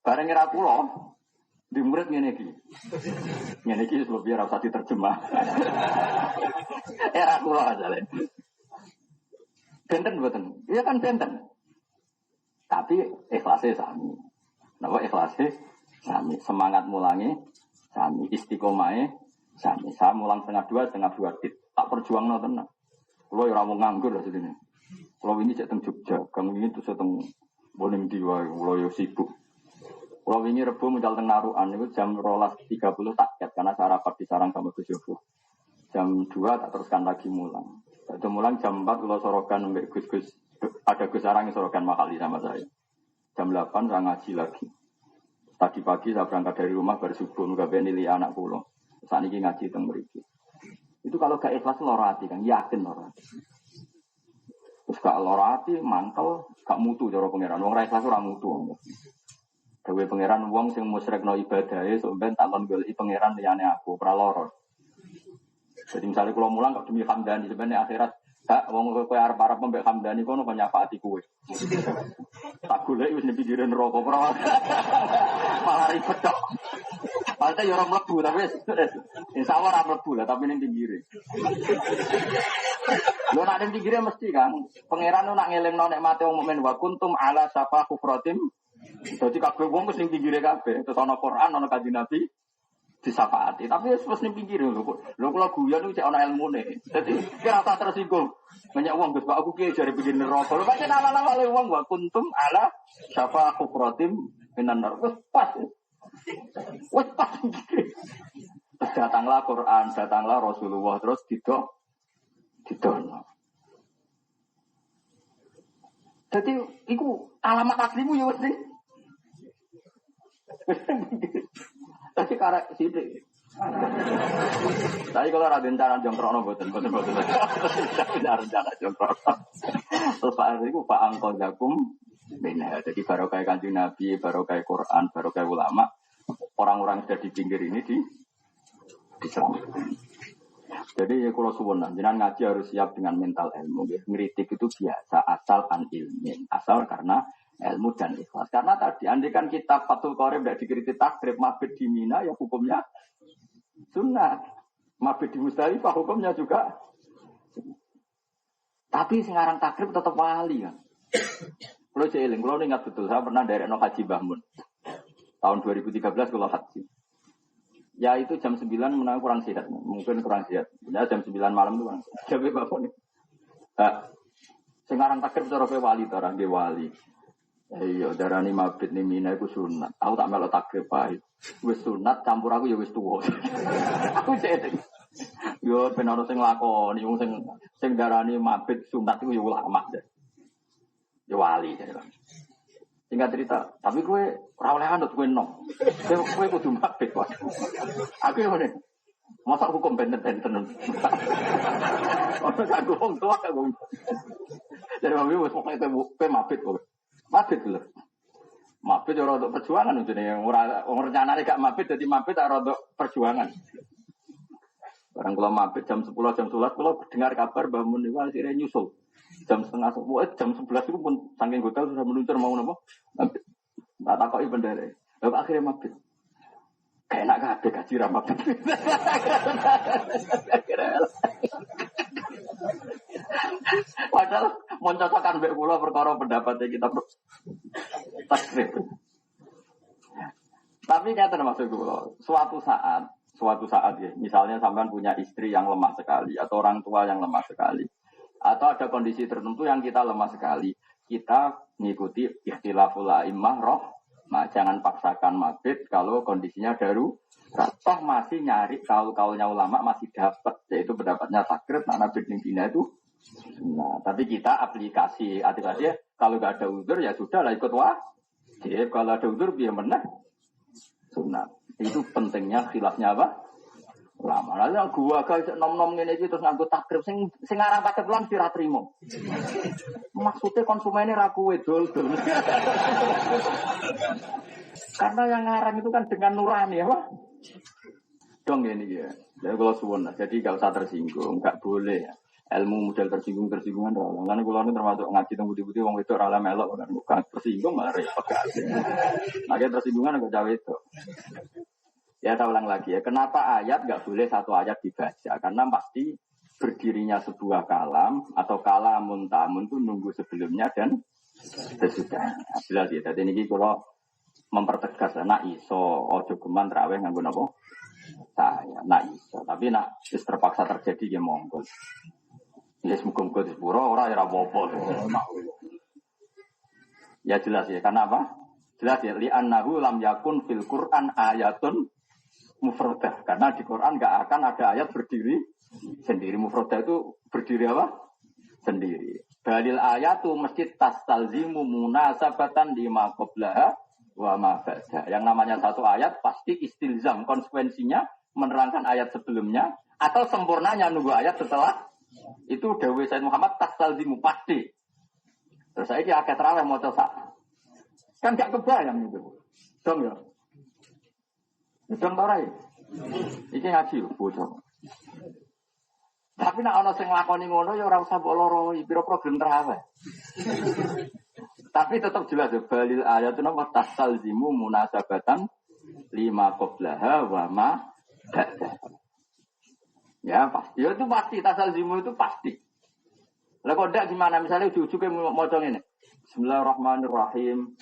Bareng ngira kula di murid ngene iki. Ngene iki sebab biar ora usah diterjemah. Era kula ajale. Benten mboten? Iya kan benten. Tapi ikhlasnya sami. Napa ikhlasnya sami, semangat mulangi sami, istiqomahe sami. Saya mulang setengah dua tit. Tak perjuangno tenan. Kulo ya ora mau nganggur lah sedene. Kulo wingi cek teng Jogja, kang wingi terus teng Boning Diwa, kulo yo sibuk. Kalau ini Rebo muncul teng Narukan itu jam 12.30 tak ket karena saya rapat di sarang sama Gus Yogo. Jam 2 tak teruskan lagi mulang. Itu mulang jam 4 kalau sorokan sampai Gus ada Gus Sarang yang sorokan mahali sama saya. Jam 8 saya ngaji lagi. Tadi pagi saya berangkat dari rumah baru subuh nggak nilai anak pulau. Saat ini ngaji teng mriki. Itu kalau gak ikhlas lara ati kan yakin lara ati. Terus gak lara ati mangkel gak mutu cara pangeran. Wong ra ikhlas ora mutu. Dewe pangeran wong sing musyrikno ibadahe sok ben takon goleki pangeran liyane aku ora lara. Jadi misalnya kalau mulang kok demi Hamdani sebenarnya akhirat gak wong kowe arep-arep mbek Hamdani kono kok nyafaati kowe. Tak goleki wis nepikire neraka ora. Malah ribet tok. Padahal yo ora mlebu tapi insyaallah ora mlebu lah tapi ning pinggire. Lho nek ning pinggire mesti kan pangeran nak ngelingno nikmate wong mukmin wa kuntum ala safa kufratim. Jadi kabeh wong wis ning pinggire kabeh, terus ana Quran, ana Kanjeng Nabi disafaati. Tapi wis ning pinggire lho. Lho kula guyon iki ana ilmune. Dadi kira tak tersinggung. Banyak wong Gus, Pak aku ki jare bikin neraka. Lho pancen ala-ala wong wa kuntum ala safa kufratim minan nar. Wis pas. Wis pas. Datanglah Quran, datanglah Rasulullah terus didono. Jadi iku alamat aslimu ya wis. Tapi karek sithik. Tapi kalau ada rencana jongkrono boten. Rencana jongkrono. Terus Pak itu Pak Angko Jakum bina. Jadi barokah Kanjeng Nabi, barokah Quran, barokah ulama. Orang-orang sudah di pinggir ini diselamatkan. Jadi ya kalau suwun jenengan ngaji harus siap dengan mental ilmu. Ngritik itu biasa asal an ilmin, asal karena ilmu dan ikhlas. Karena tadi andai kan kitab Fathul Qorib tidak dikritik takrib mabit di Mina ya hukumnya sunnah. Mabit di Musdalifah hukumnya juga. Tapi sekarang takrib tetap wali kan. Kalau jeeling, kalau ingat betul saya pernah dari Haji Bahmun tahun 2013 kalau haji. Ya itu jam 9 menang kurang sehat. Mungkin kurang sehat. Ya jam 9 malam itu kurang sehat. Jadi bapak ini. Sekarang takrib cara wali, orang dia wali. Iya, darani mabit ni Mina itu sunat. Aku tak melok takrib baik. Wis sunat campur aku ya wis tuwa. Aku cedek. Yo ben ono sing lakoni wong sing darani mabit sunat iku ya ulama. Ya wali jare. Singkat cerita, tapi kowe ora oleh anut kowe nom. Kowe kudu mabit kok. Aku yo ngene. Masa hukum benten-benten. Aku wong tua aku. Jadi mami wis pokoke kowe mabit kowe. Mabit lho. Mabit ora untuk perjuangan ujune ora rencanane gak mabit dadi mabit ora untuk perjuangan. Barang kula mabit jam 10 jam 11 kula dengar kabar Mbah Mun niku akhire nyusul. Jam setengah 10 jam 11 itu pun saking hotel sudah meluncur mau napa? Mabit. Tak takoki bendere. Lah akhire mabit. Kayak enak kabeh gaji ra mabit. Padahal mau cocokkan mbek kula perkara pendapatnya kita takrib. Tapi kata maksud kula, suatu saat ya, misalnya sampean punya istri yang lemah sekali atau orang tua yang lemah sekali atau ada kondisi tertentu yang kita lemah sekali, kita mengikuti ikhtilaful a'immah jangan paksakan mabit kalau kondisinya darurat. Toh masih nyari kaul-kaulnya ulama masih dapat, yaitu pendapatnya takrib nak mabit ning dina itu. Nah, tapi kita aplikasi ya kalau nggak ada uzur ya sudah lah ikut Jadi kalau ada udzur biar benar sunat. Itu pentingnya khilafnya apa? Lama. Lah gua gak nom-nom ngene iki terus nganggo takrib sing aran takrib lan ora trimo. Maksudnya konsumennya ra kowe dol-dol. Karena yang ngarang itu kan dengan nurani apa? Dong ini ya. Jadi kalau suwon, jadi gak usah tersinggung, gak boleh ya. Ilmu model tersinggungan doang. Karena kalau ini termasuk ngaji tentang budi-budi, wong itu rala melok bukan tersinggung malah repot. Makanya tersinggungan agak jauh itu. Ya saya ulang lagi ya. Kenapa ayat gak boleh satu ayat dibaca? Karena pasti berdirinya sebuah kalam atau kalamun tamun itu nunggu sebelumnya dan sesudah. Jelas ya. Jadi ini kalau mempertegas nak iso ojo geman terawih nganggo napa? Saya nak iso. Tapi nak wis terpaksa terjadi ya monggo. Ya muga-muga disepuro ora ya apa-apa. Ya jelas ya. Karena apa? Jelas ya li annahu lam yakun fil Qur'an ayatun mufradah. Karena di Quran enggak akan ada ayat berdiri sendiri. Mufradah itu berdiri apa? Sendiri. Dalil ayatu mesti tastalzimu munasabatan lima qablaha wa ma ba'da. Yang namanya satu ayat pasti istilzam, konsekuensinya menerangkan ayat sebelumnya atau sempurnanya nunggu ayat setelah itu. Dawuh Sayyid Muhammad tastalzimu pasti. Terus saya ki akeh tarawih maca sak. Kan gak kebayang itu. Dong ya. Dong ora ya. Iki ngaji bocah. Tapi nek ana sing nglakoni ngono ya ora usah mbok loroi, pira problem terawih. Tapi tetap jelas ya balil ayatun wa tasalzimu munasabatan lima qablaha wa ma ba'da. Ya pasti itu pasti tasalzimu itu pasti. Lah kok ndak gimana misalnya ujug-ujuge maca ngene. Bismillahirrahmanirrahim.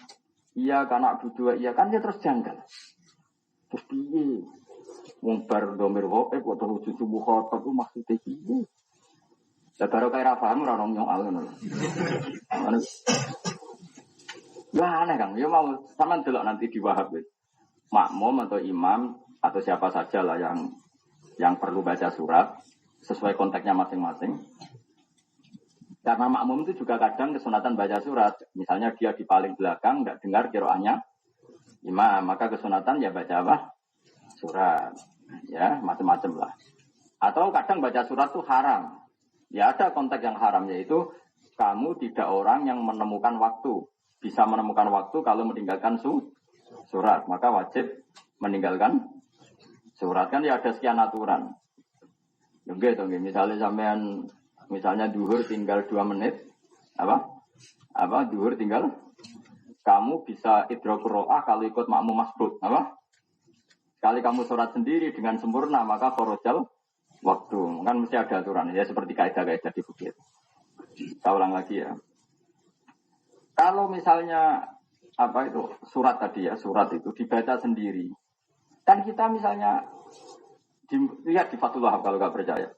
Iya kana budu iya kan dia terus janggal. Terus piye? Wong bar domir wae kok terus cucu mukhatab ku maksude piye? Lah karo kaya ra paham ora ono nyong ngono. Ya aneh Kang, ya mau sampean delok nanti di Wahab. Makmum atau imam atau siapa saja lah yang perlu baca surat sesuai konteksnya masing-masing. Karena makmum itu juga kadang kesunatan baca surat. Misalnya dia di paling belakang enggak dengar qiraatnya imam, maka kesunatan ya baca apa? Surat. Ya, macam-macam lah. Atau kadang baca surat itu haram. Ya ada konteks yang haram yaitu kamu tidak orang yang menemukan waktu. Bisa menemukan waktu kalau meninggalkan surat, maka wajib meninggalkan surat. Kan ya ada sekian aturan. Oke, misalnya sampean misalnya duhur tinggal 2 menit, apa duhur tinggal, kamu bisa idrakul ro'ah kalau ikut makmum masbuk, apa? Sekali kamu sholat sendiri dengan sempurna maka kharajal waktu. Kan mesti ada aturan ya seperti kaidah-kaidah di fikih. Saya ulang lagi ya. Kalau misalnya apa itu surat tadi ya, surat itu dibaca sendiri. Kan kita misalnya lihat di Fathul Wahab kalau nggak percaya.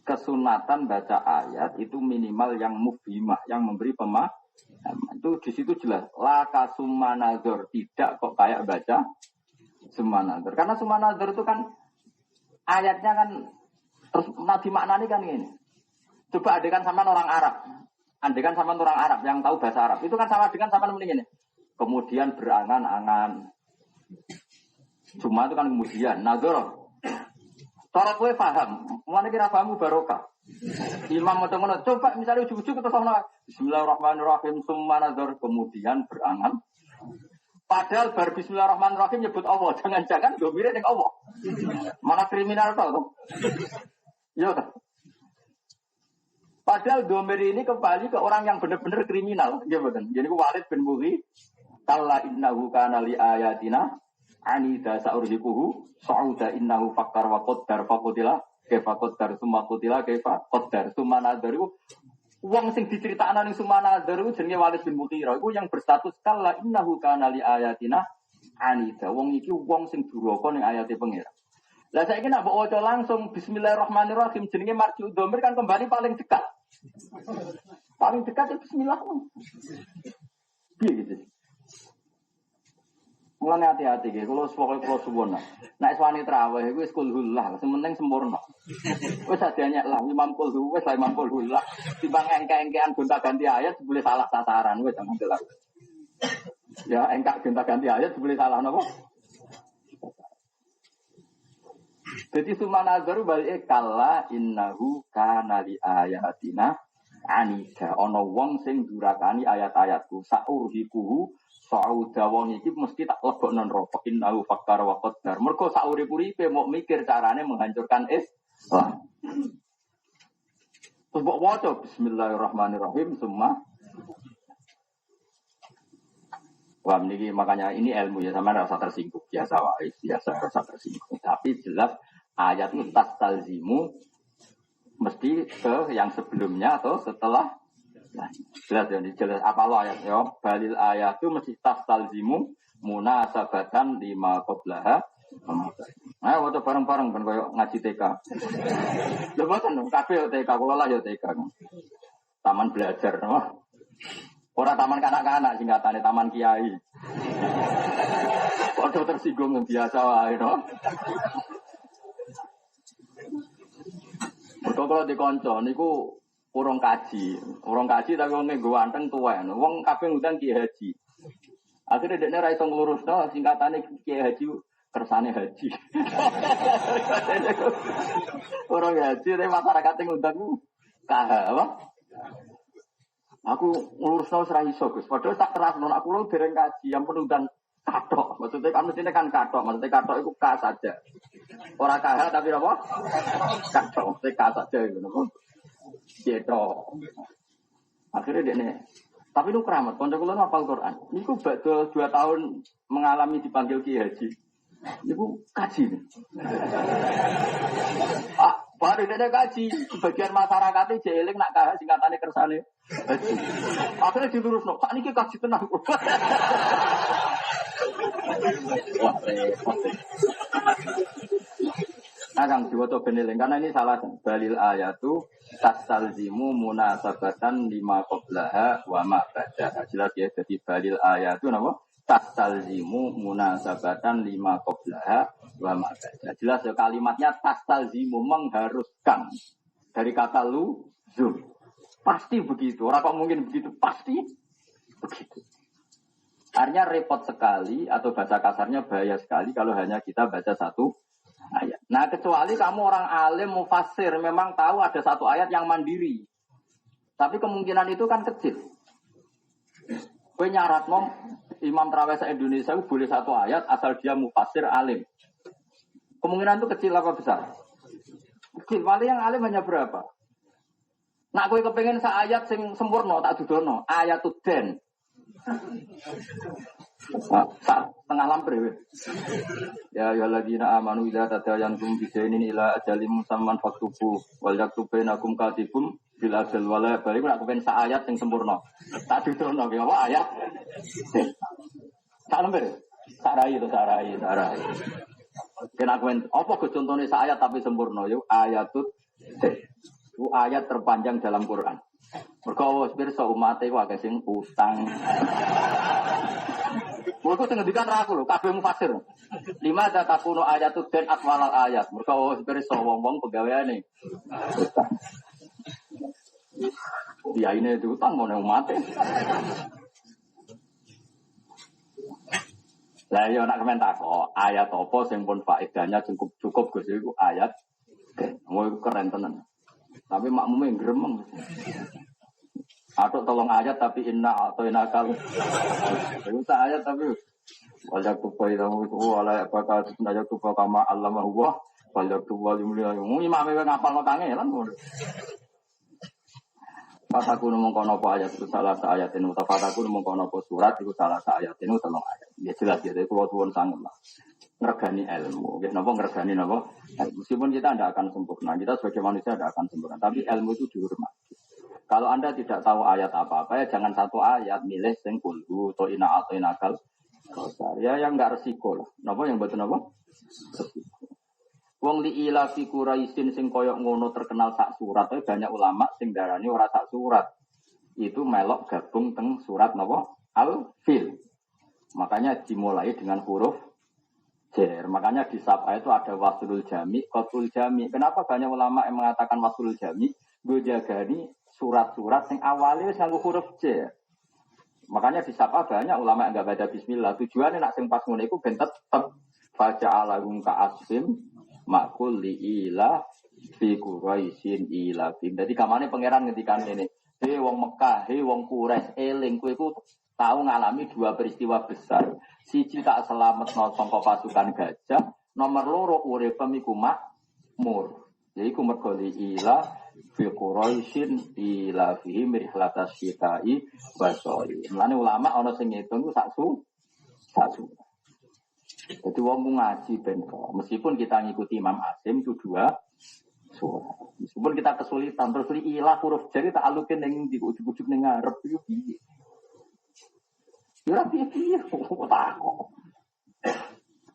Kesunatan baca ayat itu minimal yang mufhimah, yang memberi pemahaman. Itu di situ jelas. Laka sumanazor, tidak kok kayak baca sumanazor. Karena sumanazor itu kan ayatnya kan terus nabi maknani kan ini. Coba adegan sama orang Arab. Andekan sama orang Arab yang tahu bahasa Arab. Itu kan sama dengan sama ini. Kemudian berangan-angan. Cuma itu kan kemudian. Nazar. Cara kowe paham. Mulane kira pahamu barokah. Imam ngono coba misalnya ujug-ujug terus ana Bismillahirrahmanirrahim summa nazar kemudian berangan. Padahal bar Bismillahirrahmanirrahim nyebut Allah. Jangan-jangan domire ning Allah. Mana kriminal to? Iya kan? Padahal domir ini kembali ke orang yang benar-benar kriminal, gitu kan? Jadi Walid bin Mughirah, kalla innahu kana li ayatina anida sa'urhiquhu sa'uda innahu fakkar wa qaddar faqutila kaifa qaddar summa qutila kaifa qaddar summa nadar. Wong sing diceritakno ning summa nadar jenenge Walid bin Mughirah, iku yang berstatus kalla innahu kana li ayatina anida. Wong iki wong sing duraka ning ayate pengira. Lah saiki nek mbok waca langsung Bismillahirrahmanirrahim jenenge marji'ud dhamir kan kembali paling dekat. Paling dekat itu bismillah. Piye gitu. Mulane hati-hati nggih, kula suwun. Nek wani trawih iku wis kulhullah, sementing sempurna. Wis adanya lah imam kulhu, wis imam kulhullah. Timbang engke-engkean gonta-ganti ayat boleh salah sasaran wis sampeyan. Ya engkak gonta-ganti ayat boleh salah napa? Jadi sumanazar balik kala innahu kana li ayatina anida ana wong sing durakani ayat-ayatku saurhikuhu sauda wong iki mesti tak lebokno neraka innahu fakkar wa qaddar mergo saurip-uripe mau mikir carane menghancurkan Islam. Terus mbok waca bismillahirrahmanirrahim summa wah ini makanya ini ilmu ya sama rasa tersinggung biasa wae biasa rasa tersinggung tapi jelas ayat itu tas talzimu mesti ke yang sebelumnya atau setelah nah, jelas ya jelas apa lo ayat ya balil ayat itu mesti tas talzimu munasabatan lima qablaha nah waktu bareng-bareng ben koyo ngaji TK lho boten kabeh TK kula lah ya TK taman belajar no? Ora taman kanak-kanak singkatane taman kiai. Padha tersinggung biasa wae no. Mergo kalau dikonco niku urung kaji tapi wong nggo anteng tuwa. Wong kabeh ngundang Kiai Haji. Akhire dekne ra iso nglurusno singkatane Kiai Haji kersane haji. Orang haji tapi masyarakat ngundang KH apa? Aku ngurusno ora iso Gus. Padahal tak terasno aku lho dereng kaji yang penundang katok. Maksudnya kan mestine kan katok, maksudnya katok itu K saja. Ora KH tapi apa? Katok, maksudnya K saja gitu napa? Gitu. Akhirnya dia tapi itu keramat, kanca kula hafal Quran. Niku badhe 2 tahun mengalami dipanggil Kiai Haji. Niku kaji. Baru dia kaji, sebagian masyarakatnya jeeling nak KH singkatannya kersane. Akhirnya dilurus no, saat ini kaji tenang. Wah, repot. Nah, yang diwaca beneling karena ini salah. Balil ayatu tasalzimu munasabatan lima qablaha wa ma ba'daha. Jelas ya, jadi balil ayatu napa? Tasalzimu munasabatan lima qablaha wa ma ba'daha. Jelas ya kalimatnya tasalzimu mengharuskan dari kata luzum. Pasti begitu. Orang kok mungkin begitu? Pasti begitu. Artinya repot sekali atau bahasa kasarnya bahaya sekali kalau hanya kita baca satu ayat. Nah kecuali kamu orang alim mufassir memang tahu ada satu ayat yang mandiri. Tapi kemungkinan itu kan kecil. Gue nyarat mom Imam Terawih se-Indonesia boleh satu ayat asal dia mufassir alim. Kemungkinan itu kecil apa besar? Kecil. Paling yang alim hanya berapa? Nak gue kepengen ayat sing sempurna tak dudono ayat den. Tengah lampir. Ya ayyuhalladzina amanu idza tadayantum bidainin ila ajalin musamman faktubu wal yaktub bainakum katibum bil ajal wala balik nak kepengen ayat sing sempurna. Tak dudono ki apa ayat? Tak lampir. Sarai. Kena kepen apa ke contone ayat tapi sempurna yo ayatut itu ayat terpanjang dalam Quran. Mergo wis pirsa umat iku akeh sing utang. Mergo sing ngendikan ra aku lho, kabeh mufassir. Lima takunu ayatud dan atwalal ayat. Mergo wis pirsa wong-wong pegaweane. Utang. Dia ini diutang mau umat. Lah yo nak komentar kok ayat apa sing pun faedahnya cukup Gus iku ayat. Mau keren tenan. Tapi makmumnya gremeng. Atau tolong ayat tapi inna atau inakal. Itu ayat tapi wajah tupai tahu itu wala apakah wajah tupai kama allama huwa wajah tupai mulia. Imamnya ngapal lo kangelan. Fataku mengkono apa ayat itu salah satu ayat ini. Fataku mengkono apa surat itu salah satu ayat ini tolong ayat. Ya jelas ya. Jadi kalau tuan sangat lah. Ngergani ilmu, ngergani napa? Meskipun kita tidak akan sempurna, kita sebagai manusia tidak akan sempurna, tapi ilmu itu dihormati. Kalau Anda tidak tahu ayat apa-apa, ya jangan satu ayat milih sing kulhu atau inakal. Ya yang enggak resiko lah. Napa yang betul napa? Wong li ila fi Quraisyin sing koyok ngono terkenal sak surat, banyak ulama sing darani ora sak surat. Itu melok gabung teng surat napa? Al-Fil. Makanya dimulai dengan huruf Jer. Makanya di Sab'a itu ada wasulul jami, qatul jami. Kenapa banyak ulama yang mengatakan wasulul jami? Gue jagani surat-surat yang awalnya nganggo huruf Jer. Makanya di Sapa banyak ulama yang enggak baca bismillah. Tujuannya nak sing pas ngono iku ben tetep faja'alahum ka'asfim makul li'ila fi Quraisyin ila tim. Jadi kamane pangeran ngendikan ngene. Hei wong Mekah, hei wong Quraisy, eling kowe iku tahu ngalami dua peristiwa besar. Siji tak selametno sangka pasukan gajah, nomor loro urip iku makmur. Yaiku mergo ila fi Quraisyin ila fi rihlatas syita'i wasoi. Mulane ulama ana sing ngitung sak su. Jadi wong ngaji ben meskipun kita ngikuti Imam Asim itu dua suara. Meskipun kita kesulitan terus ilah huruf jari tak alukin ning ndi ujug-ujug ning ngarep yo piye. Yo ora piye kok takok.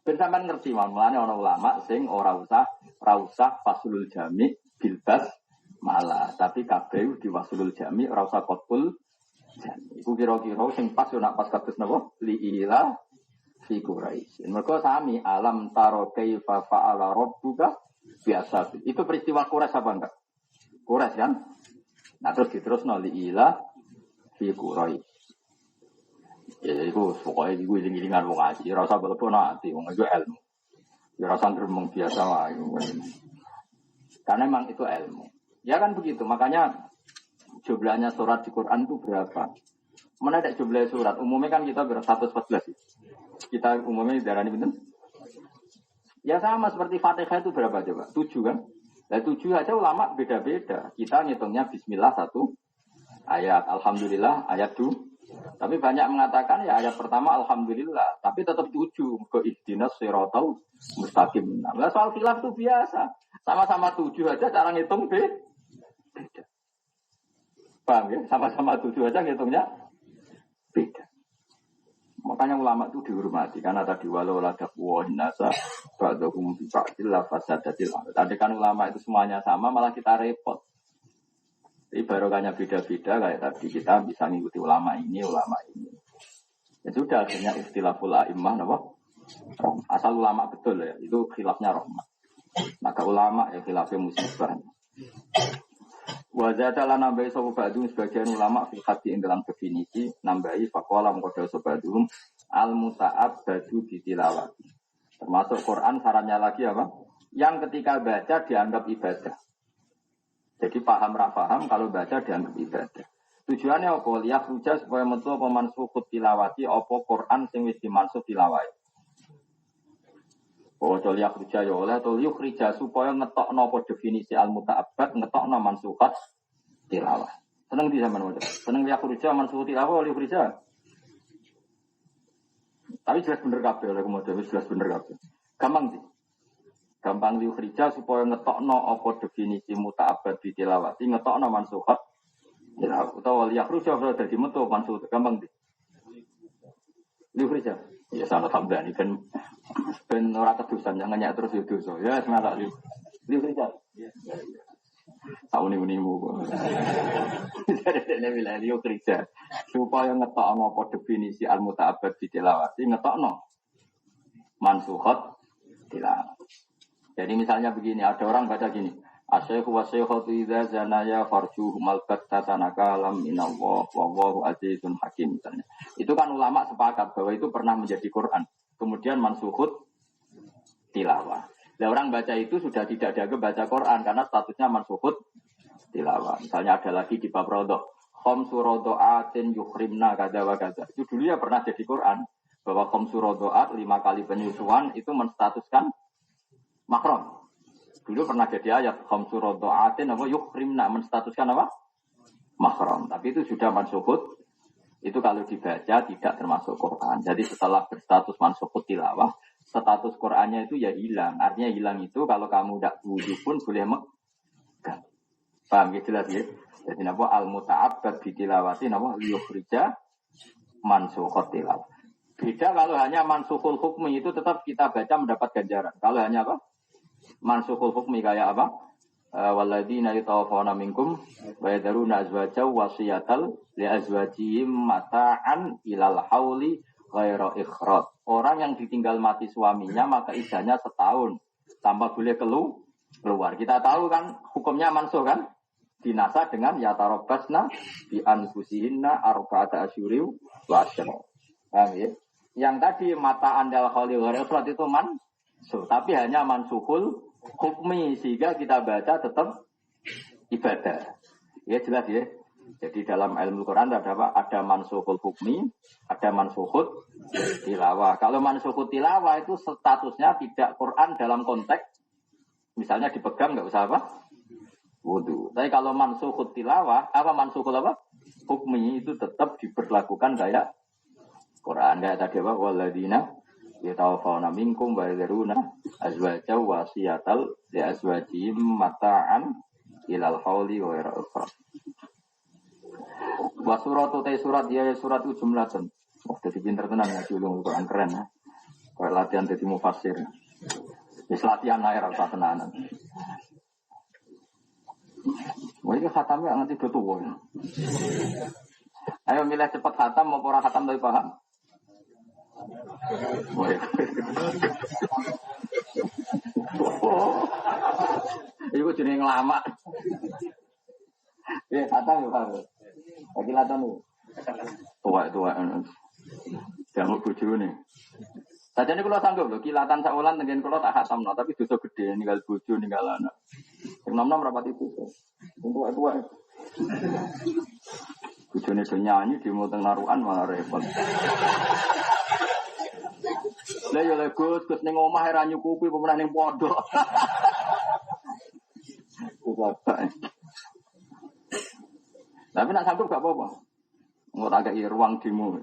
Ben sampean ngerti mulane ana ulama sing ora usah fasulul jami bilbas malah tapi kabeh diwasulul jami ora usah qotul jami. Iku kira-kira sing pas yo nak pas kados napa li ilah fi Quraisy. Mereka sami alam taro kaifa fa'ala rabbuka biasa. Itu peristiwa Quraisy apa enggak? Quraisy kan? Nah terus diterusno li ila fi Quraisy. Ya itu pokoknya iku iling-ilingan wong ngaji, ora usah belebon ati wong itu ilmu. Ya ora usah gremeng biasa wae. Karena memang itu ilmu. Ya kan begitu, makanya jumlahnya surat di Quran itu berapa? Mana ada jumlah surat? Umumnya kan kita 114. Kita umumnya darani pinten? Ya sama seperti Fatihah itu berapa coba? 7 kan? Nah 7 aja ulama beda-beda. Kita ngitungnya bismillah 1 ayat, alhamdulillah ayat 2. Tapi banyak mengatakan ya ayat pertama alhamdulillah, tapi tetap 7 ke ihdinas siratal mustaqim. Nah, soal khilaf itu biasa. Sama-sama 7 aja cara ngitung beda. Paham ya? Sama-sama 7 aja ngitungnya beda. Makanya ulama itu dihormati karena tadi walau ladak nasa ba'dhum bi ba'dil fasadatil. Tadi kan ulama itu semuanya sama malah kita repot. Jadi barokahnya beda-beda kayak tadi kita bisa mengikuti ulama ini. Ya sudah akhirnya ikhtilaful a'immah napa? Asal ulama betul ya, itu khilafnya rahmat. Maka ulama ya khilafnya musibah. Wajadalah nambahi sopo ba'dum sebagian ulama fil hadis dalam definisi nambahi faqala mengkoda sobadum al muta'ab badu bitilawati. Termasuk Quran sarannya lagi apa? Yang ketika baca dianggap ibadah. Jadi paham rafaham kalau baca dianggap ibadah. Tujuannya apa? Liyak ruja supaya metu apa mansukhut tilawati apa Quran sing wis dimansukh tilawai. Oh, liyak ruja ya oleh atau liyak ruja supaya ngetokno apa definisi al muta'abbad ngetokno mansukhat tilawah. Seneng di zaman modern. Seneng liyak ruja mansukh tilawah liyak ruja. Tapi jelas bener kabeh oleh kemudian jelas bener kabeh. Gampang sih. Gampang liyak ruja supaya ngetokno apa definisi muta'abbad di tilawati ngetokno mansukhat tilawah. Utawa liyak ruja berarti dadi metu mansukh gampang sih. Liyak ruja. Ya salah tambah ini kan ben ora kedusan jangan nyak terus yo dosa. Ya semangat liu. Liu kerja. Ya. Sauni-unimu. Dene wilayah liu kerja. Supaya ngetokno apa definisi al-muta'abbad di tilawati ngetokno mansukhat tilawah. Jadi misalnya begini, ada orang baca gini. Asyaihu wa syaikhatu idza zanaya farjuhum al-battatanaka lam minallah wallahu azizun hakim misalnya. Itu kan ulama sepakat bahwa itu pernah menjadi Quran. Kemudian mansukhut tilawah. Nah, orang baca itu sudah tidak dianggap baca Quran karena statusnya mansukhut tilawah. Misalnya ada lagi di bab rodok. Khamsu rodo'atin yukhrimna kada wa kada. Itu dulu ya pernah jadi Quran. Bahwa khamsu rodo'at 5 kali penyusuan itu menstatuskan mahram. Dulu pernah jadi ayat khamsu rodo'atin apa yukhrimna menstatuskan apa? Mahram. Tapi itu sudah mansukhut. Itu kalau dibaca tidak termasuk Quran. Jadi setelah berstatus mansukhut tilawah, status Qurannya itu ya hilang. Artinya hilang itu kalau kamu tidak wudhu pun boleh megang. Paham ya jelas ya? Jadi apa al-muta'abbad bi tilawati apa yukhrija mansukhut tilawah. Beda kalau hanya mansukhul hukmi itu tetap kita baca mendapat ganjaran. Kalau hanya apa? Mansukhul hukmi kayak apa? Walladzina yatawaffawna minkum wa yadharuna azwajan wasiyatal li azwajihim mata'an ilal hauli ghaira ikhraj. Orang yang ditinggal mati suaminya maka iddahnya setahun tanpa boleh keluar. Kita tahu kan hukumnya mansuh kan? dinasa dengan yatarobasna bi anfusihinna arba'ata asyuriw wa asyra. Paham ya? Yang tadi mata andal khali ghairil surat itu mansuh, tapi hanya mansuhul hukmi sehingga kita baca tetap ibadah. Ya jelas ya. Jadi dalam ilmu Quran ada apa? Ada mansuhul hukmi, ada mansuhut tilawah. Kalau mansuhut tilawah itu statusnya tidak Quran dalam konteks misalnya dipegang nggak usah apa? Wudu. Tapi kalau mansuhut tilawah, apa mansuhul apa? Hukmi itu tetap diberlakukan kayak Quran kayak tadi apa? Waladina yatawaffawna minkum wa yadharuna azwaja wasiyatal li azwajihim mata'an ilal hauli wa ghairu ikhraj. Wa suratu ta surat ya surat jumlatun. Oh, dadi pinter tenan ya ulung Quran keren ya. Kayak latihan dadi mufassir. Wis latihan ae ra usah tenanan. Wah, iki khatame nganti do tuwa. Ayo milih cepet khatam mau ora khatam tapi paham. Iku jenenge lama. Khatam yo Pak. Lagi latan nih. Tua. Jangan bojone. Sajane kula sanggup lho kilatan sak wulan tengen kula tak khatamno tapi dosa gede ninggal bojo ninggal anak. Sing nom-nom rapat itu. Tua. Bojone do nyanyi di muteng narukan malah repot. Lah yo le Gus ning omah ra nyukupi pemenang ning pondok. Tapi nak sanggup gak apa-apa. Nggak agak ruang demo.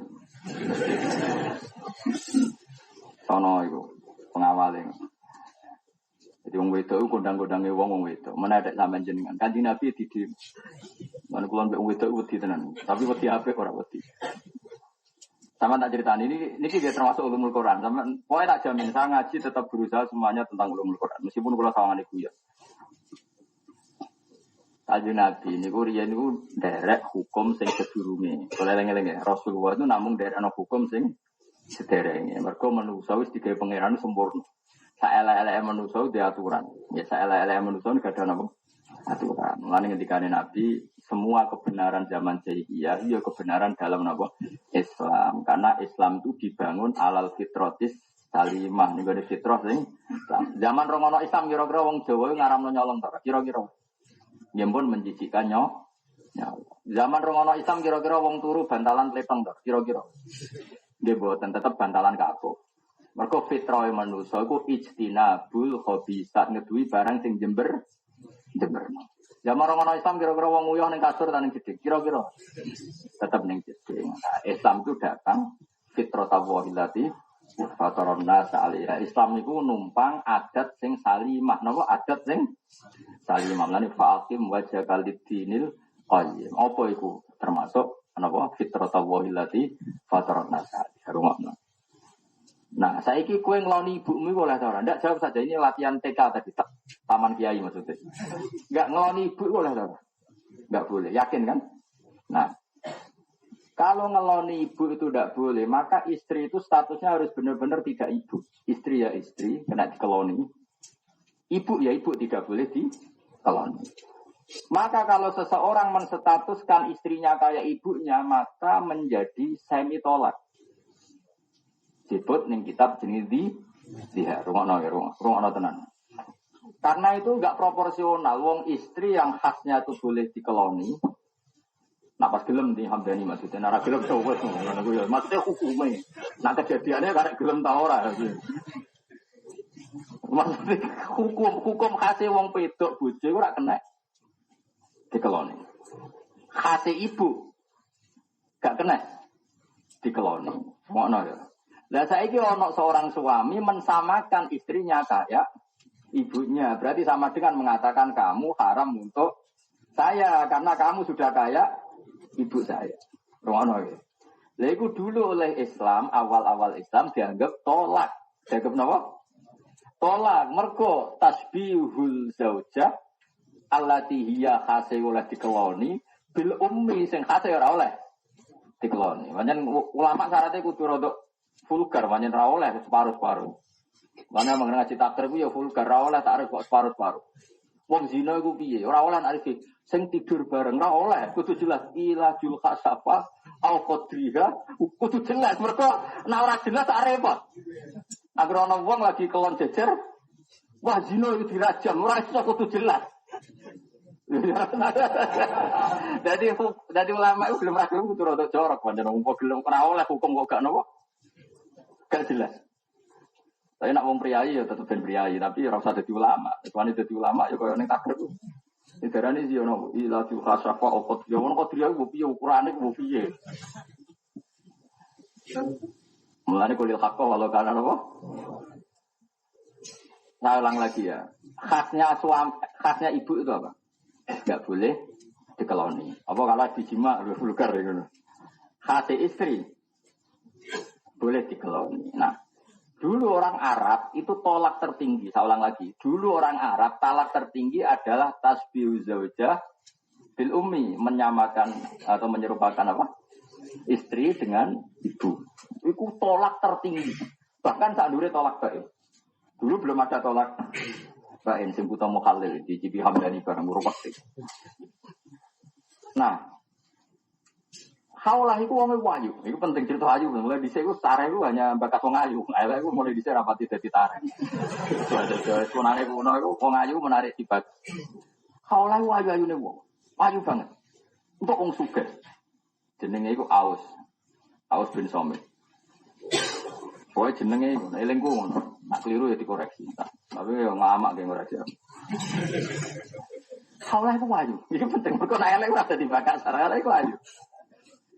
Sono itu pengawalnya. Jadi wong wedok itu kondang-kondangnya wong wedok. Mana ada sampean jenengan. Kanjeng Nabi didim. Mana kula mbek wong wedok wedi tenan. Tapi wedi apik ora wedi. Sama tak ceritani ini dia termasuk ulumul Quran. Sama pokoknya tak jamin saya ngaji tetap berusaha semuanya tentang ulumul Quran. Meskipun kula sawangan iku ya. Kanjeng Nabi niku riyen niku nderek hukum sing sedurunge. Eling-eling ya, Rasulullah itu namung nderek ana hukum sing sederenge. Mergo manusa wis digawe pangeran sempurna. Saelek-eleke manusa di aturan. Ya saelek-eleke manusa gak ada napa aturan. Mulane ngendikane Nabi, semua kebenaran zaman jahiliyah ya kebenaran dalam napa Islam. Karena Islam itu dibangun alal fitratis salimah. Niku ada fitrah sing Islam. Zaman romono Islam kira-kira wong Jawa ngaramno nyolong ta? Kira-kira yang pun menjijikkan nyawa. Zaman Romono Islam kira-kira wong turu bantalan pletong tak? Kira-kira. Dia buatan tetap bantalan kapok. Mereka fitrah manusia itu ijtinabul khabisat ngedui barang sing jember. Zaman Romono Islam kira-kira wong uyah ning kasur ta ning jeding. Kira-kira. Tetap ning jeding. Nah, Islam itu datang fitrah tawahilati fataronna sa'aliyah. Islam itu numpang adat sing salimah. Napa adat sing salimah. Lani fa'akim wajah kalidinil qayyim. Apa itu? Termasuk napa fitratallahi fataronna sa'aliyah. Nah, saiki kowe ngeloni ibumu oleh ta ora? Ndak jawab saja ini latihan TK tadi. Taman Kiai maksudnya. Enggak ngeloni ibu oleh ta ora? Enggak boleh. Yakin kan? Nah, kalau ngeloni ibu itu tidak boleh, maka istri itu statusnya harus benar-benar tidak ibu. Istri ya istri, kena dikeloni. Ibu ya ibu, tidak boleh dikeloni. Maka kalau seseorang menstatuskan istrinya kayak ibunya, maka menjadi semi tolak. Disebut ning kitab jenis lihat, rumah tenan. Karena itu enggak proporsional. Wong istri yang khasnya itu boleh dikeloni. Nak pas gelem di hambani maksudnya, nara gelem sewet ngono ya. Maksudnya hukumnya. Nak kejadiannya karek gelem ta ora. Maksudnya hukum khase wong wedok bojo ora kena dikeloni. Khase ibu gak kena dikeloni. Ngono ya. Lah saiki ono seorang suami mensamakan istrinya kayak ibunya. Berarti sama dengan mengatakan kamu haram untuk saya karena kamu sudah kayak ibu saya. Rono ya. Lah iku dulu oleh Islam, awal-awal Islam dianggap tolak. Dianggap napa? Tolak. Mergo tasbihul zaujah allati hiya khase oleh dikeloni bil ummi sing khase ora oleh dikeloni. Pancen ulama syaratnya kudu rada vulgar, pancen ora oleh separuh-separuh. Mana mengenai ngaji takdir ku ya vulgar, ora oleh takrif kok separuh-separuh. Wong zina iku piye? Ora oleh nek sing tidur bareng ora oleh, kudu jelas ilajul khasafa al qadriha, kudu jelas mergo nek ora jelas tak repot. Agar ana wong lagi kelon jejer, wah zina iku dirajam, ora iso kudu jelas. Jadi ulama itu belum ragu kudu rada jorok pancen wong gelem ora oleh hukum kok gak napa. Gak jelas. Tapi nak wong priayi ya tetep ben priayi, tapi ora usah dadi ulama. Soale dadi ulama ya koyo ning takrib. Darane sih ono ila tu khasafa opot. Ya ono kodriya ku piye ukurane ku piye. Mulane kulil hakka walau kana apa? Nah, ulang lagi ya. Khasnya ibu itu apa? Enggak boleh dikeloni. Apa kalau dijima lebih vulgar ya ngono. Khasnya istri boleh dikeloni. Nah, dulu orang Arab itu tolak tertinggi. Saya ulang lagi. Dulu orang Arab talak tertinggi adalah tasbihu zaujah bil ummi, menyamakan atau menyerupakan apa? Istri dengan ibu. Itu tolak tertinggi. Bahkan saat dulu tolak baik. Dulu belum ada tolak baik. Sing buta mukhalil di Cibi Hamdani bareng ruwet. Nah, haulah itu wong ayu. Itu penting cerita ayu. Mulai dhisik iku tare iku hanya bakat wong ayu. Elek iku mulai dhisik rapati dadi tare. Sunane kuno iku wong ayu menarik sifat. Haulah iku ayu-ayune wong. Ayu banget. Untuk wong sugih. Jenenge iku Aus bin Somit. Pokoke jenenge iku elingku ngono. Nak keliru ya dikoreksi. Tapi yo ngamak ge ngoreksi. Haulah iku ayu. Iki penting. Mergo nek elek ora dadi bakat sarane iku ayu.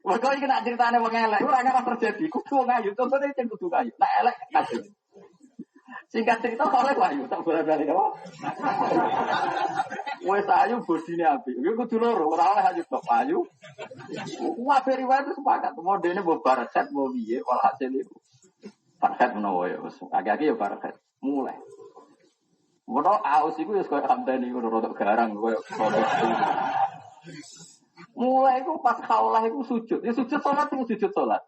Mereka ini nak ceritanya wong elek, ora ngarep terjadi. Kudu wong ayu, contohnya ceng kudu ayu. Nak elek ayu. Singkat cerita oleh ayu, tak boleh-boleh apa? Wes ayu bodine apik. Iku kudu loro, ora oleh ayu tok ayu. Wah, riwayat sepakat. Modene mbok barakat mbok piye walhasil iku. Barakat menawa ya wis. Agak-agak ya barakat. Mulai. Mono aus iku wis koyo Hamdani ngono rodok garang koyo mulai itu pas kaulah itu sujud. Ya sujud sholat itu sujud sholat.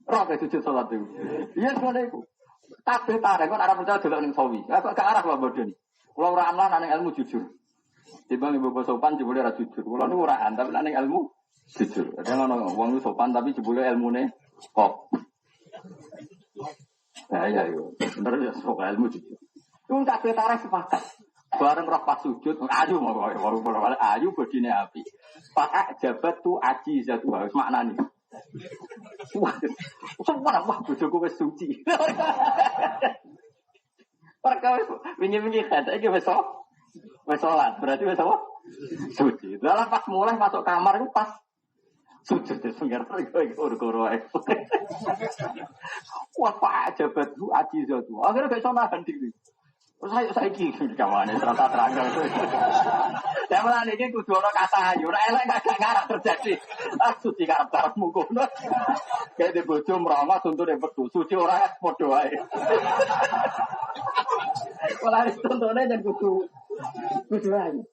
Roh kayak sujud sholat itu. Iya semuanya itu. Kabeh tarik kan arah percaya dulu ning sawi. Kok ke arah Pak Bodo nih. Kalau ora amlah nang ilmu jujur. Timbang ibu sopan jebule ora jujur. Kalau niku ora tapi nang ilmu jujur. Ada ngono wong sopan tapi jebule ilmune kok. Nah ya yo. Bener ya sok ilmu jujur. Itu kabeh tarik sepakat. Bareng roh pas sujud, ayu mau ayu bodine api. Pak jabat tu aji zatu harus maknani. Wah, wah bojoku wis suci. Perkawis wingi-wingi kata iki wis salat, berarti wis apa? Suci. Lah pas mulai masuk kamar itu pas sujud terus ngerti goro-goro ae. Wah, Pak jabat tu aji zatu. Akhirnya gak iso nahan diri. Saya gini kawannya terang itu. Saya malah ini kudu ono kata ayu. Ora elek gak ngarep terjadi. Suci karep karepmu kono. Kayak di bojo mrama tuntune petu. Suci ora padha wae. Malah tuntune jan kudu ayu.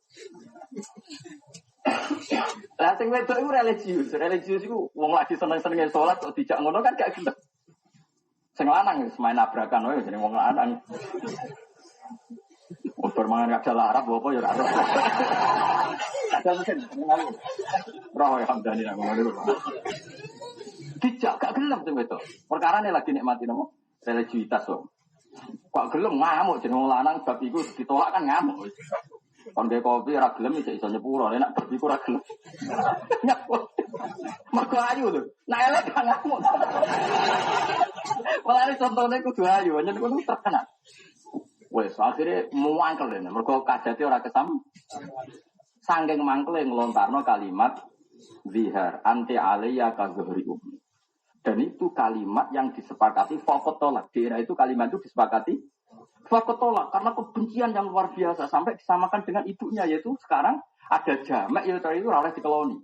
Lah sing wedok iku religius. Religius iku wong lagi seneng-senenge salat kok dijak ngono kan gak gelem. Sing lanang wis main nabrakan wae jeneng wong lanang. Motor mangan gak ada Arab apa ya ora. Ada mesin ngalu. Roh ya Hamdani nang ngono. Dijak gak gelem to itu. Perkarane lagi nikmati napa? Religiusitas kok. Kok gelem ngamuk jeneng wong lanang bab iku ditolak kan ngamuk. Kon ge kopi ora gelem iso nyepuro nek bab iku ora gelem. Mergo ayu lho. Nek elek kan ngamuk. Malah contohnya kudu ayu, nyen kudu terkenal. Wes akhirnya muangkel dene mergo kadate ora kesam. Saking mangkele nglontarno kalimat zihar anti alayya ka zuhri ummi. Dan itu kalimat yang disepakati faqat tolak. Di era itu kalimat itu disepakati faqat tolak karena kebencian yang luar biasa sampai disamakan dengan ibunya yaitu sekarang ada jamak yaitu itu oleh dikeloni.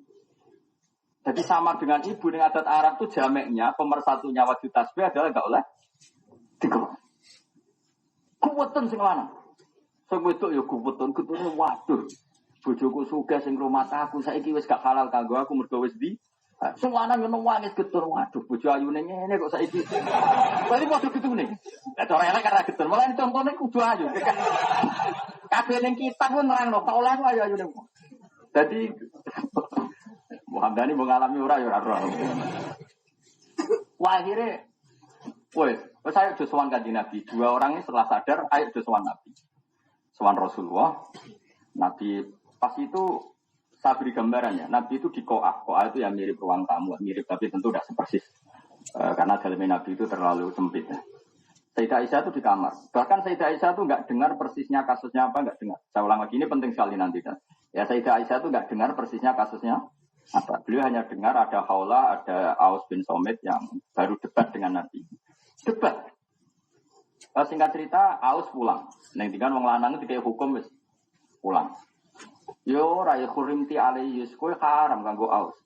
Jadi sama dengan ibu dengan adat Arab itu jamaknya pemersatunya wajib tasbih adalah enggak oleh dikeloni. Kuweten sing lanang. Sing wedok ya kuweten, ketune waduh. Bojoku sugih sing rumah aku saiki wis gak halal kanggo aku mergo wis di. Sing lanang yo nangis getur waduh bojo ayune ngene kok saiki. Bali padha ketune. Lah cara elek karena getur, malah contone kudu ayu. kabeh ning kitab ku nerangno, kok oleh ayo ayo. Dadi Muhammad ini mengalami ora ya ora. Wah akhirnya, wes saya udah sowan kanjeng Nabi. Dua orang ini setelah sadar, ayo udah sowan Nabi. Sowan Rasulullah. Nabi pas itu saya beri gambarannya. Nabi itu di Ko'ah. Ko'ah itu yang mirip ruang tamu, mirip tapi tentu tidak sepersis. Karena dalamnya Nabi itu terlalu sempit. Sayyidah Aisyah itu di kamar. Bahkan Sayyidah Aisyah itu nggak dengar persisnya kasusnya apa, nggak dengar. Saya ulang lagi, ini penting sekali nanti. Ya Sayyidah Aisyah itu nggak dengar persisnya kasusnya apa. Beliau hanya dengar ada Khawla, ada Aus bin Somit yang baru debat dengan Nabi. Debat. Singkat cerita, Aus pulang. Neng tinggal wong lanang itu kayak hukum wis pulang. Yo raya kurimti aliyus, kue haram kanggo Aus.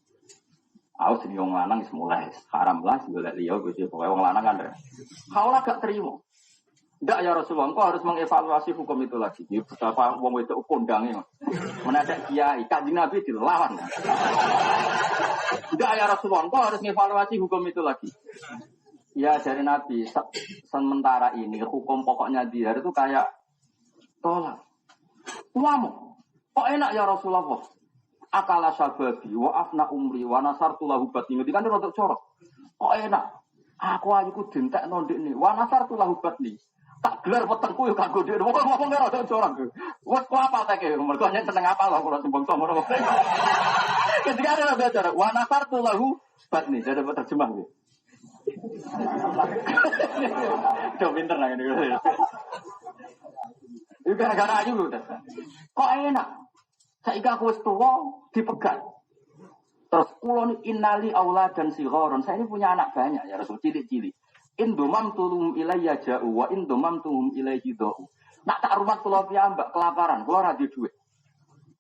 Aus ini wong lanang wis mulai haram lah, golek liya Gusti pokoke wong lanang kan. Khawla gak terima. Enggak ya Rasulullah, engkau harus mengevaluasi hukum itu lagi. Ini betapa wong wedok kondangnya. Menadak kiai, kanjeng Nabi dilawan. Enggak ya Rasulullah, engkau harus mengevaluasi hukum itu lagi. Ya dari Nabi, sementara ini hukum pokoknya dia itu kayak tolak. Tuamu, kok enak ya Rasulullah? Akala sababi, wa afna umri, wa nasartu lahu batni. Ini kan rotok corok. Kok enak? Aku aja ku dintek nondik nih, wa nasartu lahu batni. Tak gelar petengku yo kanggo dhewe. Wong ngomong ora rotok corok. Wes ku apa tak e? Mergo nek teneng apa lho kula sembang somo. Ketika ada bicara, wa nasartu lahu batni. Saya dapat terjemah nih. Coba pinter lah ini. Itu gara-gara aja udah. Kok enak? Saiki aku wis tuwa dipegat. Terus kula ni innali aulad dan sigharon. Saya ini punya anak banyak ya Rasul cilik-cilik. Indomam tulum ilayya ja'u wa indomam tulum ilayhi do'u. Nak tak rumah kula piyambak kelaparan, kula ora duwe dhuwit.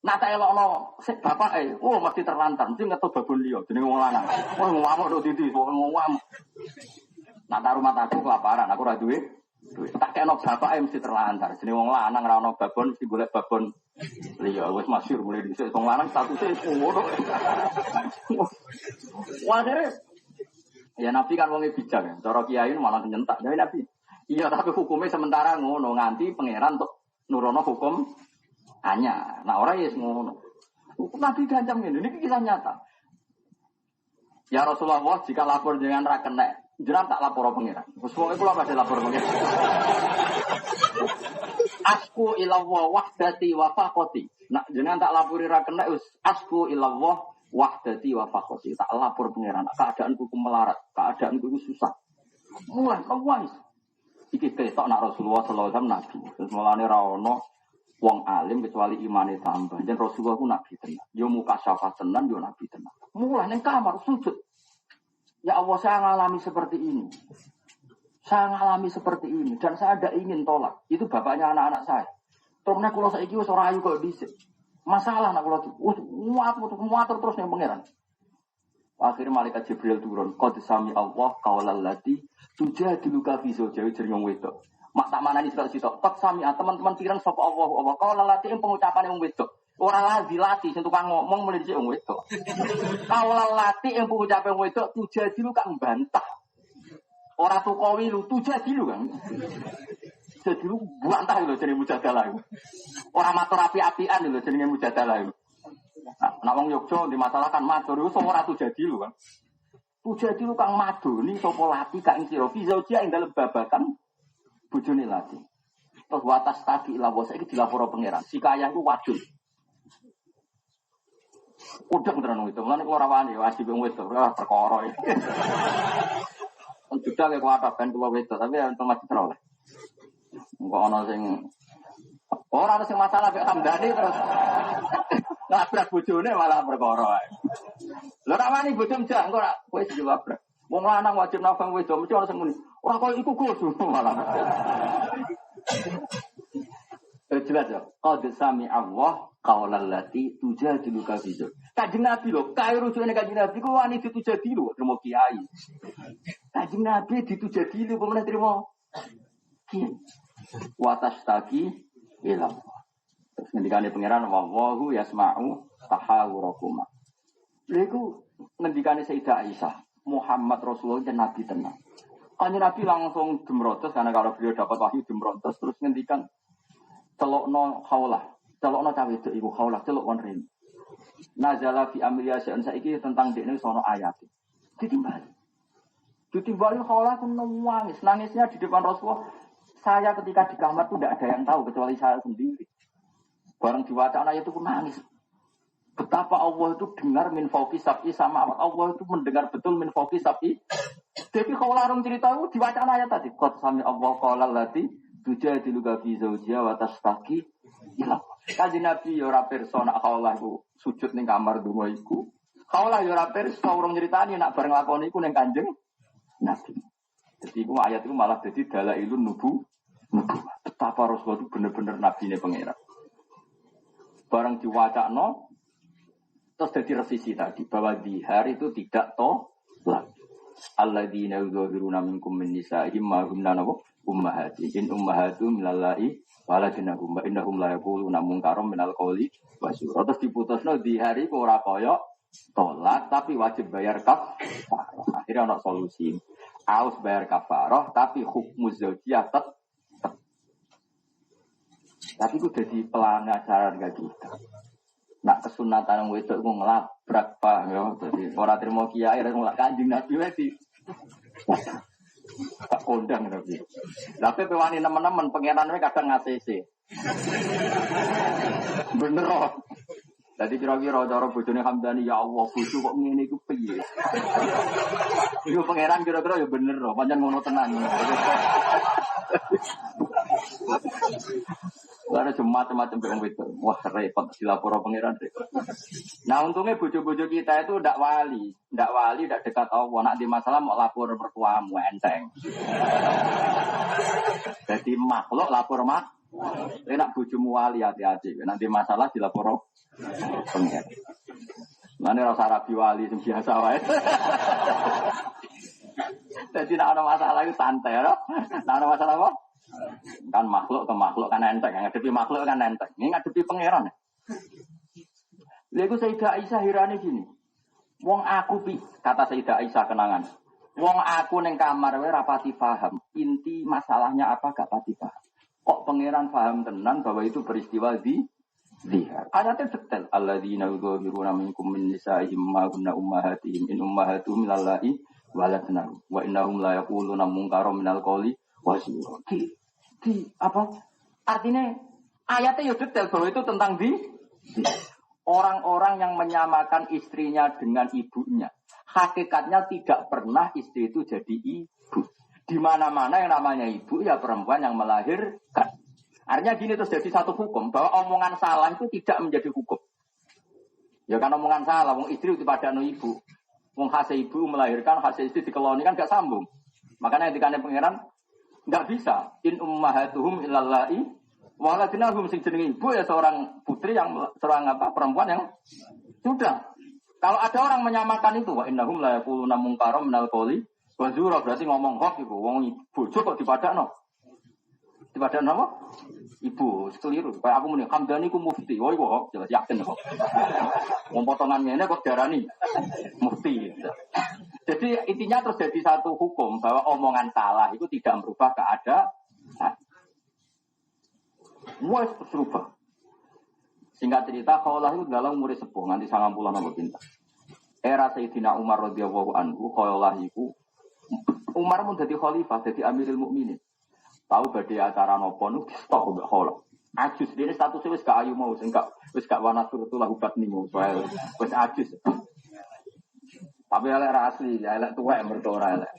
Nak tak elokno sik bapake, oh mesti terlantar, mesti ngetut babon liya jenenge wong lanang. Wah ngamuk tok didi, wong ngamuk. Nak tak rumah aku kelaparan, aku ora duwe dhuwit. Tak kena bapake mesti terlantar, jenenge wong lanang ora ono babon mesti golek babon liya. Wis masyhur mulai dhisik wong lanang statuse ngono. Wah dere ya Nabi kan wongnya bijak ya. Cara kiai malah nyentak. Jadi Nabi, iya tapi hukumnya sementara ngono nganti pangeran untuk nurono hukum hanya. Nah orang ya ngono. Hukum Nabi gancang ini kisah nyata. Ya Rasulullah jika lapor dengan rakenek, jangan tak lapor pangeran. Semua itu lah lapor pangeran. Asku ilallah wahdati wa faqati. Nah jangan tak lapori rakenek asku ilallah wahdati wa fakhoti tak lapor pangeran keadaanku melarat keadaanku susah mulai kawis iki ketok nak Rasulullah sallallahu alaihi wasallam nabi terus mulane ra ono wong alim kecuali imane tambah jen Rasulullah ku nabi tenan yo muka syafa tenan yo nabi tenan mulai ning kamar sujud ya Allah saya ngalami seperti ini dan saya ada ingin tolak itu bapaknya anak-anak saya terus nek kula saiki wis ora ayu kok dhisik masalah nak kula muatur terus ning pangeran. Akhirnya malaikat Jibril turun, qad sami Allah qaulal lati tujadiluka fi zawjiha jeneng wedok. Mak tak manani sitok-sitok. Qad sami teman-teman pirang sapa Allah qaulal lati ing pengucapane wong wedok. Ora lati sing tukang ngomong mulai dhisik wong wedok. Qaulal lati ing pengucapane wong wedok tujadiluka bantah. Ora tukowi lu tujadilu kan. Jadi lu bantah lho jenenge mujadalah. Ora matur api-apian lho jenenge mujadalah. Nah wong Yogya dimasalahkan matur iku ora jadi lho kan. Jadi lu kang madoni sapa lati kang sira bisa dia ing dalem babakan bojone lati. Terus watas tadi lawas iki dilapor pangeran. Si kaya iku wadul. Udah tenan itu. Mulane kula rawani wajib wong wedok perkara iki. Sudah lek kuwi ben kula wedok tapi enten masih teroleh. Enggak ono sing ora ono sing masalah kok Hamdani terus labrak bojone malah perkara. Lha ora wani bojom jak engko ora kowe sing labrak. Wong lanang wajib nafang wedok mesti ono sing muni. Ora kok iku kudu malah. Jelas ya. Qad sami Allah qaulal lati tujadiluka fi zawj. Kanjeng Nabi lho, kae rujukane Kanjeng Nabi ku wani ditujadi lho, terima kiai. Kanjeng Nabi ditujadi lho, pemenang terima kiai. Watas tagi ilam. Terus ngendikane pangeran wallahu yasma'u tahawurakuma. Lha iku ngendikane Sayyidah Aisyah, Muhammad Rasulullah dan Nabi tenang. Kanjeng Nabi langsung demrotes karena kalau beliau dapat wahyu demrotes terus ngendikan celokno khaulah. Celokno cawe itu iku khaulah celok wong rene. Nazala fi amriya sa'an saiki tentang dekne sono ayat. Ditimbali. Ditimbali khaulah ku nangis. Nangisnya di depan Rasulullah. Saya ketika di kamar itu tidak ada yang tahu kecuali saya sendiri. Bareng diwaca ayat itu ku nangis. Betapa Allah itu dengar min fauqi sab'i sama Allah itu mendengar betul min fauqi sab'i. Jadi kalau larung cerita itu diwaca ayat tadi. Qad sami Allah qala allati tujadilu fi zawjiha wa tashtaki ila. Kanjeng Nabi ya ora pirsa nek Allah iku sujud ning kamar donga iku. Allah ya ora pirsa urung nyritani nek bareng lakoni iku ning Kanjeng Nabi. Jadi iku ayat itu malah jadi dalailun nubuwah. Betapa Rasulullah itu benar-benar nabine pangeran. Bareng diwacakno terus jadi revisi tadi bahwa dihar itu tidak tolak. Alladzina yuzahiruna minkum min nisa'ihim ma hunna ummahatihim ummahatum minallahi waladunahum wa innahum la yaquluna munkaram minal qawli wasyura. Terus diputusno dihar iku ora kaya tolak tapi wajib bayar kafarah. Akhirnya ana solusi. Harus bayar kafarah tapi hukum zaujiyah tetap. Tapi itu jadi pelanggaran gak kita. Nak kesunatan wong wedok ku ngelabrak Pak ya. Dadi ora trimo kiai ora ngelak Kanjeng Nabi wedi. Tak kondang Nabi. Tapi pewani nemen-nemen pangeran we kadang ACC. Bener kok. Dadi kira-kira cara bojone Hamdani ya Allah bojo kok ngene iku piye. Iku pangeran kira-kira ya bener kok, pancen ngono tenan. Ada macam-macam orang itu. Wah repot dilapor pangeran repot. Nah untungnya bojo-bojo kita itu ndak wali, ndak dekat Allah. Nak di masalah mau lapor mertuamu enteng. Jadi makhluk lapor mak. Enak bojomu wali hati-hati. Nanti masalah dilapor pangeran. Mana rasa rabi wali yang biasa wae. Jadi nak ada masalah itu santai, no? Nak ada masalah apa? Kan makhluk ke makhluk kan enteng, ngadepi makhluk kan enteng. Ini ngadepi pangeran. Lha iku Sayyidah Aisyah hirane gini. Wong aku kata Sayyidah Aisyah kenangan. Wong aku ning kamar wae rapati paham. Inti masalahnya apa gak pati paham. Kok pangeran paham tenan bahwa itu peristiwa zihar. Ayatnya detail. Alladzina yuzahiruna minkum min nisa'ihim ma kunna ummahatihim in ummahatuhum lillahi waladnahum wa innahum la yaquluna munkaram minal qawli wasyura. Apa? Artinya ayatnya ya detail bahwa itu tentang orang-orang yang menyamakan istrinya dengan ibunya. Hakikatnya tidak pernah istri itu jadi ibu. Di mana-mana yang namanya ibu ya perempuan yang melahirkan. Artinya gini terus jadi satu hukum bahwa omongan salah itu tidak menjadi hukum. Ya kan omongan salah, wong istri itu pada ibu. Wong hasil ibu melahirkan, hasil istri dikeloni kan gak sambung. Makanya dikane pangeran nggak bisa. In ummahatuhum ilallahi waladunahum sing jenenge ibu ya seorang putri yang seorang perempuan yang sudah. Kalau ada orang menyamakan itu wa innahum la yaquluna munkaram minal qawli wa zura berarti ngomong hoax iku wong bojo kok dipadakno. Dipadakno apa? Ibu keliru. Kayak aku muni Hamdani ku mufti. Oh iku jelas yakin kok. Wong potongan ngene kok diarani mufti. Jadi intinya terus jadi satu hukum bahwa omongan salah itu tidak merubah keadaan. Wes berubah. Singkat cerita, kaulah itu dalam umur sepuh nganti 90 nama pintar. Era Sayyidina Umar radhiyallahu anhu, kaulah itu Umar pun jadi khalifah, jadi Amirul Mukminin. Tahu badhe acara nopo nu stop mbek kaulah. Ajus dene statusnya wis gak ayu mau, wis gak wanatur tulah ubat nimu, wis ajus. Tapi elek asli, elek tuwek mergo ora elek.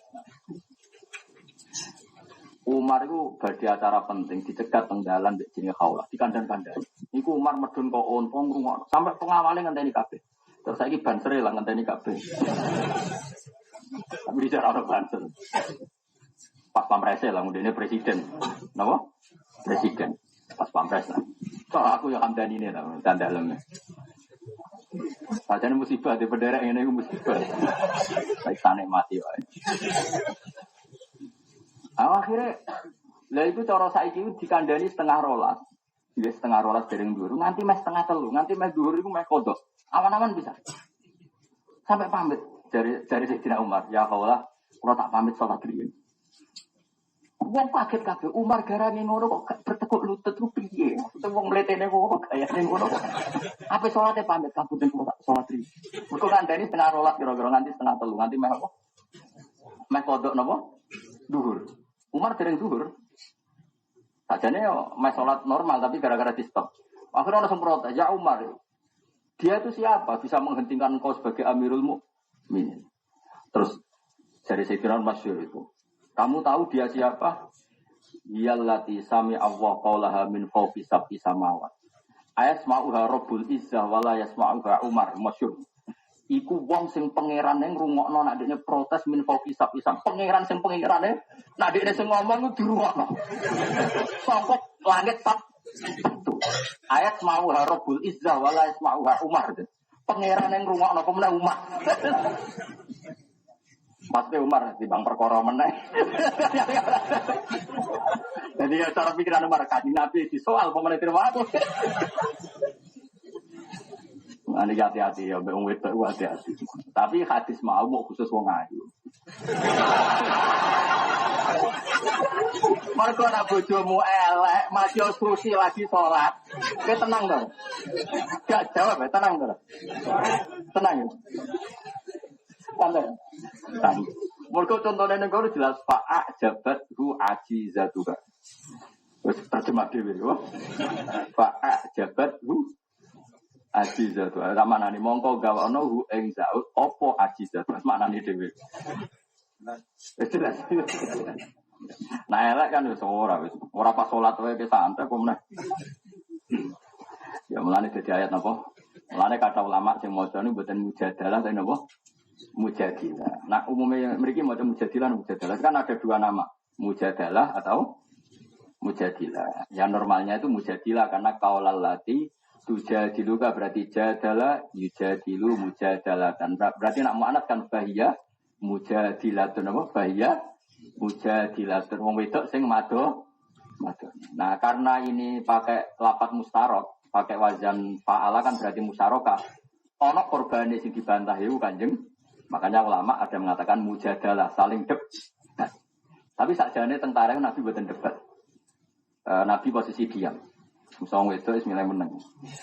Umar itu badhe acara penting dicegat tenggalan mbek jenenge Khawlah, dikandang-kandang. Iku Umar medun kok ontong ngrungokno sampai pengawale ngenteni kabeh. Terus saiki bansere lah ngenteni kabeh. Tapi bisa ora banser. Pas pamrese lah ngene presiden. Napa? Presiden. Pas pamres lah. Soal aku ya Hamdani ini lah dalamnya. Sajane musibah di bendera ngene iku musibah. Baik sane mati wae. Akhirnya, lah itu cara saiki dikandani setengah rolas. Ya setengah rolas dereng dhuwur, nganti mes setengah telu, nganti mes dhuwur iku mes kodok. Awan-awan bisa. Sampai pamit dari Sayyidina Umar, ya Allah, kula tak pamit salat riyin. Wong kaget kabeh Umar garane ngono kok gak bertekuk lutut ku piye? Maksudnya wong mletene kok gayane ngono. Apa salate pamit kabuten kok salat ri. Mergo kandhani setengah rolas kira-kira nganti setengah telu nganti meh apa? Meh kodok napa? Duhur. Umar dereng duhur. Sajane yo meh salat normal tapi gara-gara di stop. Akhirnya orang semprot, ya Umar. Dia itu siapa? Bisa menghentikan engkau sebagai Amirul Mukminin. Terus dari Sayyidina Masyur itu. Kamu tahu dia siapa? Yallati sami Allah qaulaha min fawqi sab'i samawat. Ayasma'uha Rabbul Izzah wala yasma'uha Umar Masyur. Iku wong sing pangerane ngrungokno nek dekne protes min fawqi sab'i samawat. Pangeran sing pangerane nek dekne sing ngomong ku dirungokno. Sangkok langit sak. Ayat ma'uha Rabbul Izzah wala yasma'uha Umar. Pangeran yang ngrungokno apa meneh Umar. Pasti Umar di bang perkara meneh. Jadi ya cara pikiran Umar kaji Nabi di soal pemenang terima aku. Ini hati-hati ya, wong wedok hati-hati. Tapi hadis mau khusus wong ayu. Mergo nek bojomu elek, maju susi lagi salat. Kowe tenang to? Gak jawab ya, tenang to. Tenang ya. Tenang. Mergo contone ning kono jelas fa'a jabat hu ajizatuha. Wis terjemah dhewe yo. Fa'a jabat hu ajizatuha. Ramanane mongko gawono hu ing zaut apa ajizatuha. Maknane dhewe. Jelas. Nah elek kan wis ora pas salat wae ke santai kok meneh. Ya mulane dadi ayat napa? Mulane kata ulama sing maca niku mboten mujadalah tapi napa? Mujadilah. Nah umumnya mriki maca mujadilah kan ada dua nama, mujadalah atau mujadilah. Yang normalnya itu mujadilah karena qaulal lati tujadiluka berarti jadalah yujadilu mujadalatan. Berarti nak muannats kan bahia mujadilatun apa bahia mujadilatun wong wedok sing mado. Nah, karena ini pakai lafaz mustarok, pakai wazan fa'ala kan berarti musyarakah. Ana korbane sing dibantah iku Kanjeng. Makanya ulama ada mengatakan mujadalah saling debat. Tapi sakjane tentara Nabi mboten debat. Nabi posisi diam. Musa wedok wis milih meneng.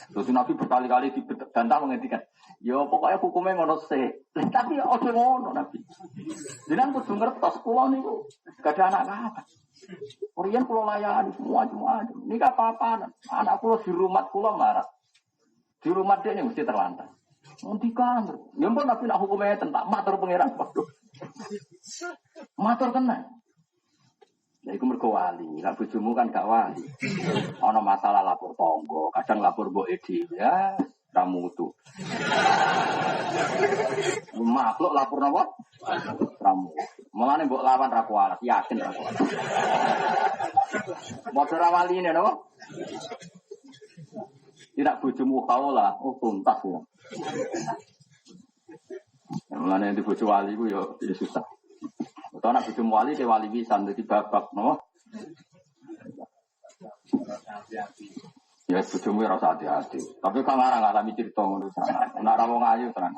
Terus Nabi berkali-kali dibantah menghentikan. Ya pokoknya hukumnya ngono sih. Tapi ojo ngono Nabi. Jenengan kudu ngertos kula niku gak ada anak apa. Orian kula layani semua. Ini gak apa-apa. Anak kula di rumah kula marah. Di rumah dia ini mesti terlantar. Ngendikan. Ya ampun Nabi nak hukumnya tentang matur pangeran. Waduh. Matur tenan. Ya iku mergo wali, nek bojomu kan gak wali. Ana masalah lapor tangga, kadang lapor mbok dhewe ya, ra mutu. Makhluk lapor napa? Ra mutu. Mulane mbok lawan ra kuat, yakin ra kuat. Modho ra waline napa? Tidak bojomu kaula, tuntas ya. Mulane di bojo wali ku ya susah. Atau nak bojo wali ke wali bisa dadi babak no. Ya bojomu ora usah hati-hati. Tapi kang ora ngalami cerita ngono sana. Nek ora wong ayu terang.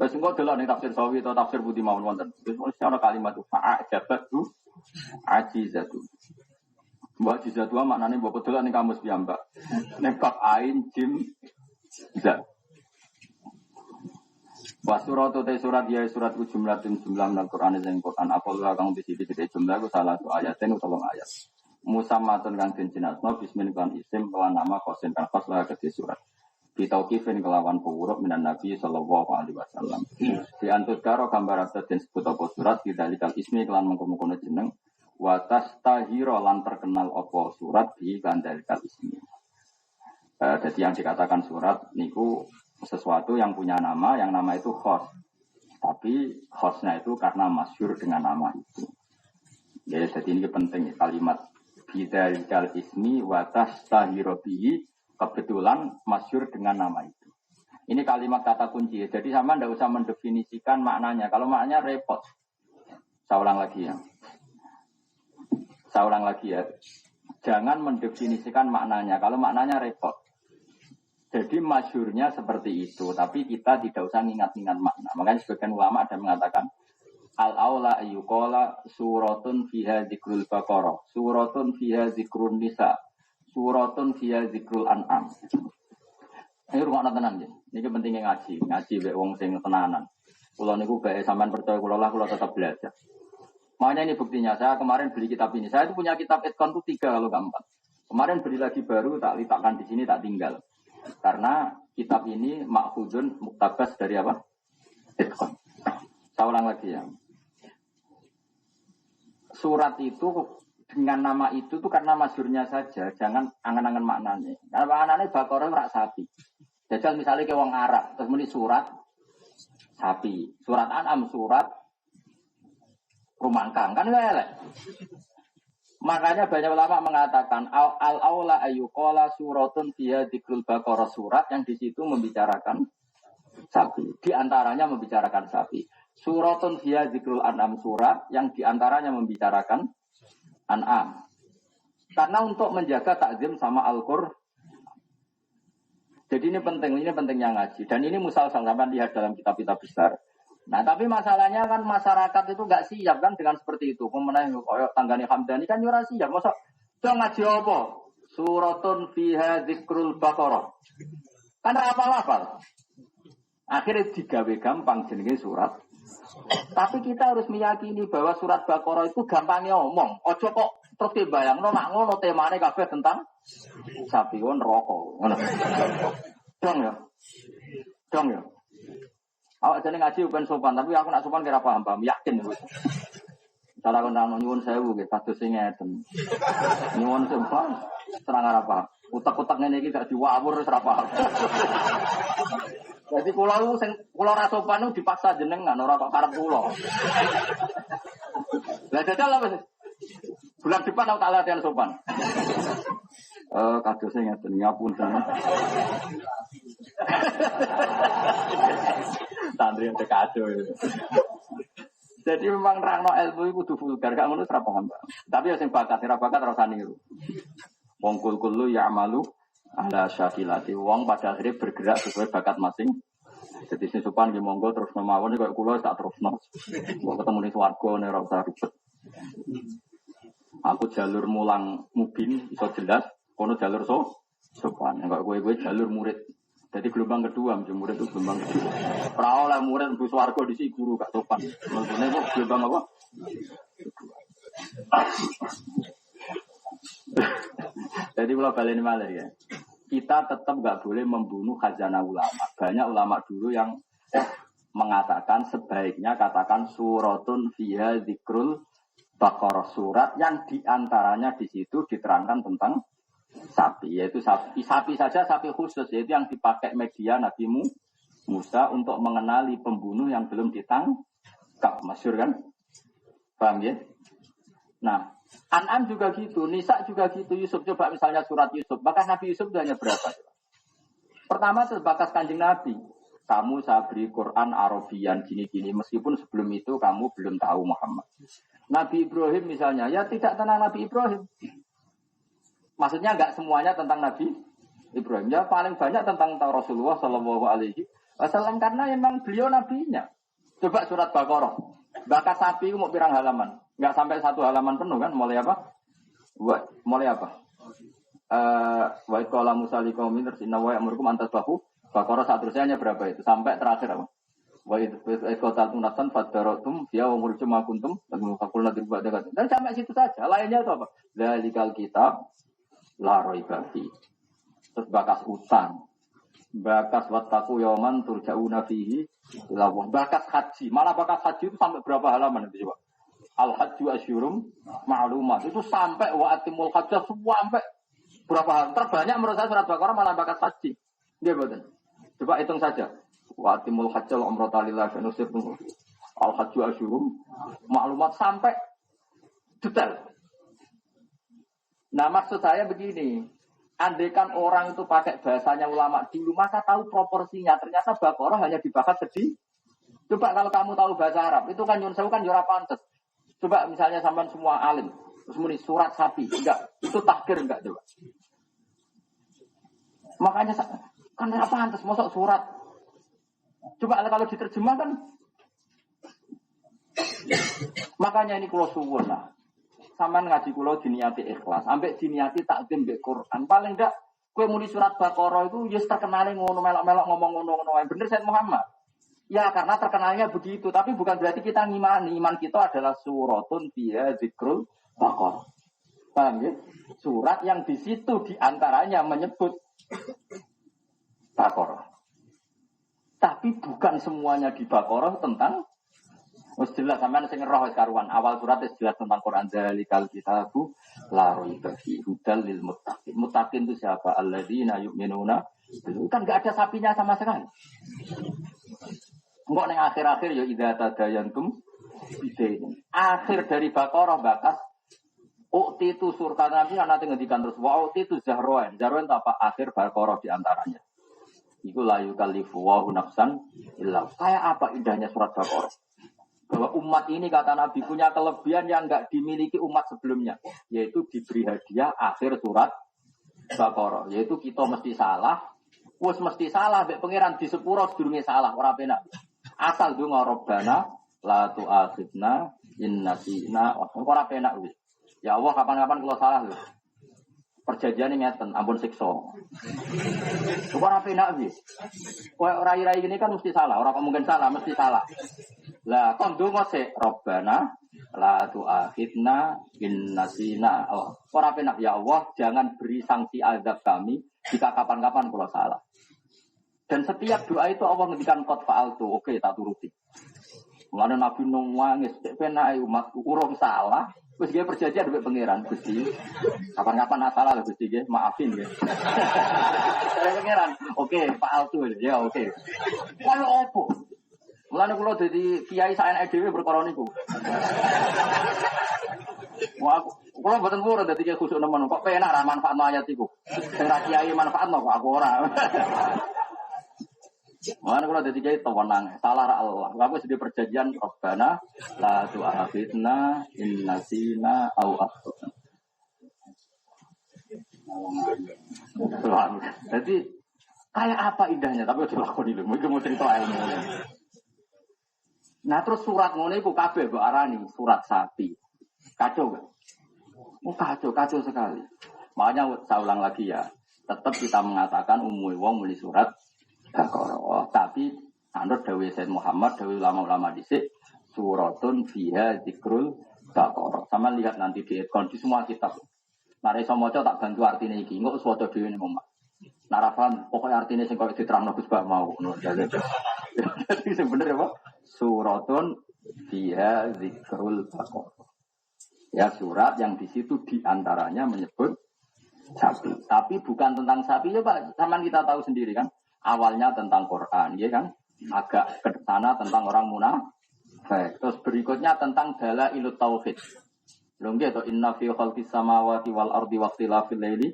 Wes engko delok ning tafsir Sawi atau tafsir Budi mawon wonten. Wis ana kalimat fa'a jabat tu ajizatu. Mbak jizatu maknane mbok delok ning kamus piyambak. Nek bab ain jim za. Wasuratu te surat ya surat jumlatin jumlah nang Quran sing Quran apa wae kang disidik jumlah ku salah satu ayaten utawa ayat. Musammatun kang den jinasno bismin kan isim kelan nama kosen kan pas lah kedhe surat. Bitauqifin kelawan huruf minan Nabi sallallahu alaihi wasallam. Di antut karo gambar den sebut apa surat didalikal ismi kelan mengkono jeneng wa tastahira lan terkenal apa surat di kandalikal ismi. Jadi yang dikatakan surat niku sesuatu yang punya nama, yang nama itu khos. Tapi khosnya itu karena masyhur dengan nama itu. Ya, jadi ini penting kalimat bidzalikal ismi wa tastahira bihi kebetulan masyhur dengan nama itu. Ini kalimat kata kunci. Jadi sama ndak usah mendefinisikan maknanya. Kalau maknanya repot. Saya ulang lagi ya. Jangan mendefinisikan maknanya. Kalau maknanya repot. Jadi masyhurnya seperti itu, tapi kita tidak usah ingat-ingat makna. Makanya sebagian ulama ada mengatakan Al-aula ayyuqala suratun fiha dzikrul baqarah, suratun fiha dzikrun nisa, suratun fiha dzikrul an'am. Ini rumah tenan nggih. Niki pentingnya ngaji mbek wong sing tenanan. Kula niku bae sampean percaya kula tetap belajar. Makanya ini buktinya, saya kemarin beli kitab ini. Saya itu punya kitab Etkon itu 3 kalau nggak 4. Kemarin beli lagi baru, tak letakkan di sini, tak tinggal. Karena kitab ini makhudun muktabas dari apa? Etkon. Saya ulang lagi ya. Surat itu dengan nama itu tuh karena masyhurnya saja, jangan angan-angan maknanya. Karena maknanya Baqarah rak sapi. Jajal misalnya ke wong Arab, terus muni surat sapi, surat An'am surat rumangkang kan elek. Makanya banyak ulama mengatakan al-aula ayyuqala suratun fiha dzikrul baqarah, surat yang di situ membicarakan sapi. Di antaranya membicarakan sapi. Suratun fiha dzikrul an'am, surat yang di antaranya membicarakan an'am. Karena untuk menjaga takzim sama Al-Qur'an. Jadi ini pentingnya ngaji. Dan ini musal-sal sampai lihat dalam kitab-kitab besar. Nah, tapi masalahnya kan masyarakat itu nggak siap kan dengan seperti itu. Kemudian koyok tanggane Hamdani kan ora siap. Masa dong ngaji apa? Suratun fiha dzikrul baqarah. Kan hafal-hafal. Akhirnya digawe gampang jenenge surat. Tapi kita harus meyakini bahwa surat Baqarah itu gampangnya omong. Ojo kok terus dibayangno mak ngono temane kabeh tentang sapi won rokok. Ngono. Dong ya. Awak jane ngaji ben sopan, tapi aku nak sopan kira paham, yakin wis. Cara kon nang nyuwun sewu nggih, kados sing ngeten. Nyuwun sopan, terang ora paham. Utek-utek ngene iki gak diwawur wis ora paham. Jadi kula lu sing kula ra sopan dipaksa jenengan ora kok karep kula. Lah jajal apa sih? Bulan depan aku tak latihan sopan. Kados sing ngeten ngapunten. Santri yang kado itu. Jadi memang rangno ilmu itu kudu vulgar, gak ngono ora paham. Tapi ya sing bakat, ora bakat ora usah niru. Wong kul ya amalu ala syakilati. Wong pada akhirnya bergerak sesuai bakat masing. Jadi sing sopan nggih monggo terus mawon kaya kula tak terusno. Wong ketemu ning swarga ora usah ribet. Aku jalur mulang mubin iso jelas, kono jalur sopan. Enggak kowe jalur murid. Jadi gelombang kedua, murid itu gelombang kedua. Perahu lah murid bu swarga di si guru gak sopan. Maksudnya itu gelombang apa? Jadi kalau balik malah ya, kita tetap gak boleh membunuh khazanah ulama. Banyak ulama dulu yang mengatakan sebaiknya katakan suratun fiha dzikrul baqarah, surat yang diantaranya di situ diterangkan tentang sapi, yaitu sapi saja, sapi khusus, yaitu yang dipakai media Nabi Musa untuk mengenali pembunuh yang belum ditangkap, masyhur kan? Paham ya? Nah, An'am juga gitu, Nisa juga gitu, Yusuf coba misalnya surat Yusuf, bahkan Nabi Yusuf itu hanya berapa? Pertama terbatas kanjeng Nabi, kamu saya beri Quran Arabian gini-gini, meskipun sebelum itu kamu belum tahu Muhammad. Nabi Ibrahim misalnya, ya tidak tentang Nabi Ibrahim. Maksudnya enggak semuanya tentang Nabi Ibrahim. Ya paling banyak tentang Rasulullah Shallallahu Alaihi Wasallam karena memang beliau nabinya. Coba surat Baqarah. Bakat sapi mau pirang halaman? Enggak sampai 1 halaman penuh kan? Mulai apa? Mulai apa? Wa qala Musa liqaumin inna wa ya'murukum an tasbahu. Baqarah seterusnya berapa itu? Sampai terakhir apa? Wa qala nafsan fadaratum ya wa murjum kuntum lagu fakulna dirba dekat. Dan sampai situ saja. Lainnya itu apa? Dzalikal kitab la raiba fi. Terus bakas utang, bakas wattaqu yauman turja'una fihi ila Allah. Bakas haji, malah bakas haji itu sampai berapa halaman itu coba? Al hajju asyurum ma'lumat. Itu sampai wa atimul hajja sampai berapa halaman? Terbanyak menurut saya surat Baqarah malah bakas haji. Nggih mboten. Coba hitung saja. Wa atimul hajja wa umrata lillahi nusirtum. Al hajju asyurum ma'lumat sampai detail. Nah maksud saya begini, andaikan orang itu pakai bahasanya ulama dulu, maka tahu proporsinya. Ternyata Baqarah hanya dibahas sedih. Coba kalau kamu tahu bahasa Arab, itu kan nyun sewu kan jora pantes. Coba misalnya sampean semua alim, terus muni surat sapi, enggak, itu takdir enggak coba. Makanya kan ora pantes mosok surat. Coba kalau diterjemahkan Makanya ini kula suwun lah. Sampeyan ngaji kula diniati ikhlas, ambek diniati takdim mbek Quran. Paling ndak kowe muni surat Baqarah itu wis terkenale ngono melok-melok ngomong ngono-ngono wae. Bener Said Muhammad. Ya karena terkenalnya begitu, tapi bukan berarti kita ngimani. Iman kita adalah suratun fiha dzikrul Baqarah. Paham ya? Surat yang di situ diantaranya menyebut Baqarah. Tapi bukan semuanya di Baqarah tentang wis jelas sampean sing roh wis karuan. Awal surat wis jelas tentang Quran zalikal kitabu la raiba fi hudal lil muttaqin. Muttaqin itu siapa? Alladzina yu'minuna. Kan enggak ada sapinya sama sekali. Enggak ning akhir-akhir ya idza tadayantum bidain. Akhir dari Baqarah bakas ukti itu surga nanti nanti ngendikan terus wa ukti itu zahroan. Zahroan itu apa? Akhir Baqarah di antaranya. Iku la yukallifu wa nafsan illa. Kayak apa indahnya surat Baqarah? Bahwa umat ini kata Nabi punya kelebihan yang enggak dimiliki umat sebelumnya, yaitu diberi hadiah akhir surat Baqarah, yaitu kita mesti salah, wis mesti salah mbek pangeran di sepuro sedurunge salah ora penak. Asal donga Rabbana la tu'akhidna in nasina ora penak wis. Ya Allah kapan-kapan kalau salah lho. Perjanjian ini ngeten, ampun siksa. Ora penak wis. Kowe rai-rai gini kan mesti salah, ora mungkin salah, mesti salah. Lah kon donga sik Rabbana la tu'akhidna in nasina. Oh, ora penak ya Allah, jangan beri sanksi azab kami jika kapan-kapan kula salah. Dan setiap doa itu Allah ngendikan qad fa'altu, oke tak turuti. Mulane Nabi nangis, penak umatku urung salah, wis nggih perjanjian mbek pangeran Gusti. Kapan-kapan salah lho Gusti nggih, maafin nggih. Dari pangeran, oke fa'altu ya oke. Kalau opo? Mulane kula dadi kiai sak enake dhewe perkara niku. Wah, kula mboten purun dadi kiai khusuk nemen kok penak ra manfaatno ayat iku. Sing ra kiai manfaatno kok aku ora. Mulane kula dadi kiai tenang, salah ra Allah. Aku sedhi perjanjian Rabbana la tu'akhidna in nasina au akhtana. Jadi kayak apa indahnya tapi udah lakoni lho. Mungkin mau cerita ilmu. Nah terus surat ngono iku kabeh mbok arani surat sapi. Kacau kan? Oh kacau sekali. Makanya saya ulang lagi ya. Tetap kita mengatakan umumnya wong muni surat Baqarah. Tapi anut dawuh Said Muhammad, dawuh ulama-ulama dhisik suratun fiha dzikrul Baqarah. Sama lihat nanti di di semua kitab. Nah iso maca tak bantu artine iki. Engko wis waca dhewe ning omah. Narafan pokoknya artinya sing kok diterangno Gus Bak mau ngono. Jadi sing bener apa? Suratun fiha dzikrul Baqarah. Ya surat yang di situ diantaranya menyebut sapi. Tapi bukan tentang sapi ya Pak. Zaman kita tahu sendiri kan. Awalnya tentang Quran, ya kan? Agak ke sana tentang orang munafik. Terus berikutnya tentang dalailut tauhid. Belum gitu. Inna fi khalqis samawati wal ardi waqtilafil laili.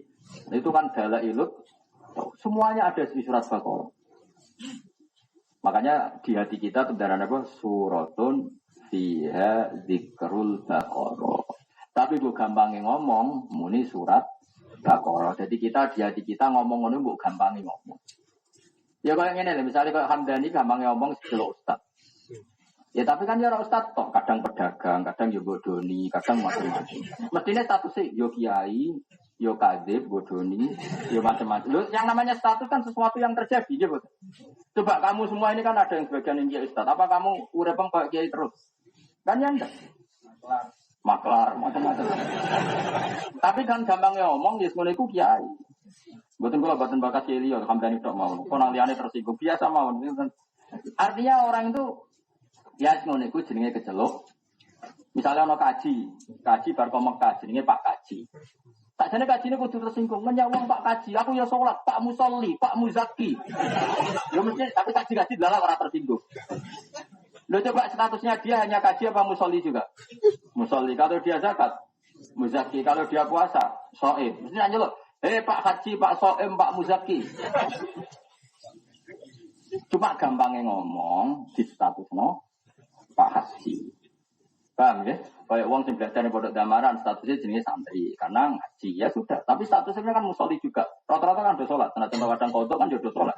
Itu kan dalailut. Semuanya ada di surat Baqarah. Makanya di hati kita kendaraan apa? Suratun fiha dzikrul Baqarah. Tapi gue gampangnya ngomong, muni surat Baqarah. Jadi kita di hati kita ngomong-ngomong, gue gampangnya ngomong. Ya kayak gini, misalnya kayak Hamdani gampangnya ngomong sebelum Ustaz. Ya tapi kan ya Ustaz toh, kadang pedagang, kadang ya bodoni, kadang macam-macam. Mestinya statusnya yo kiai, yo kadib, bodoni, yo macam-macam. Loh, yang namanya status kan sesuatu yang terjadi, ya betul. Coba kamu semua ini kan ada yang sebagian yang kiai Ustaz. Apa kamu urepeng kayak kiai terus? Kan ya enggak. Maklar, macam-macam. Tapi kan gampangnya ngomong, ya semuanya itu kiai. Betul kalau batin bakat kiai, Hamdani tak mau. Konaliannya tersinggung, biasa mau. Artinya orang itu ya semuanya itu jenenge kecelok. Misalnya ono kaji bar Mekah jenenge Pak Kaji. Tak jane kaji ini kudu tersinggung. Menyawang Pak Kaji, aku ya sholat, Pak Musolli, Pak Muzaki. Ya mesti tapi kaji dalam orang tersinggung. Lo coba statusnya dia hanya kaji apa Musolli juga? Musolli kalau dia zakat, Muzaki kalau dia puasa, Soim. Mesti nanya lo, Pak Haji, Pak Soim, Pak Muzaki. Cuma gampangnya ngomong di status no Pak Haji. Paham ya? Kayak uang sing belajar di pondok damaran statusnya jenis santri karena ngaji ya sudah. Tapi statusnya kan musolli juga. Rata-rata kan udah sholat. Karena contoh kadang kodok kan udah sholat.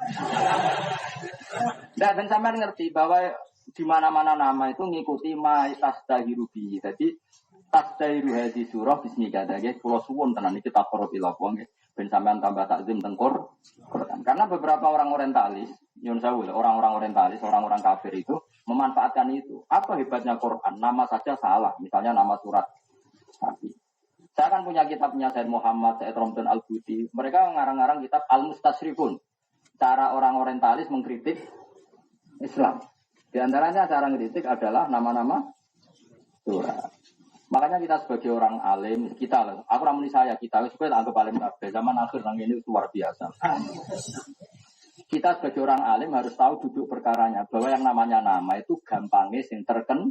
Dan sampean ngerti bahwa di mana-mana nama itu ngikuti ma tasdahiru bi. Jadi tasdahiru hadis surah bismika nggih kula suwun tenan iki taqarrub ila Allah nggih ben sampean tambah takzim tengkor Quran. Karena beberapa orang orientalis, nyun sewu orang-orang orientalis, orang-orang kafir itu memanfaatkan itu. Apa hebatnya Quran? Nama saja salah, misalnya nama surat Nabi. Saya kan punya kitabnya Said Muhammad, Said Romdan Al-Budi. Mereka ngarang-ngarang kitab Al-Mustasrifun. Cara orang orientalis mengkritik Islam. Di antaranya cara mengkritik adalah nama-nama surat. Makanya kita sebagai orang alim, kita, aku ramuni saya, kita supaya anggap alim kabeh. Zaman akhir nang ini luar biasa. Kita sebagai orang alim harus tahu duduk perkaranya. Bahwa yang namanya nama itu gampangnya sing terkenal.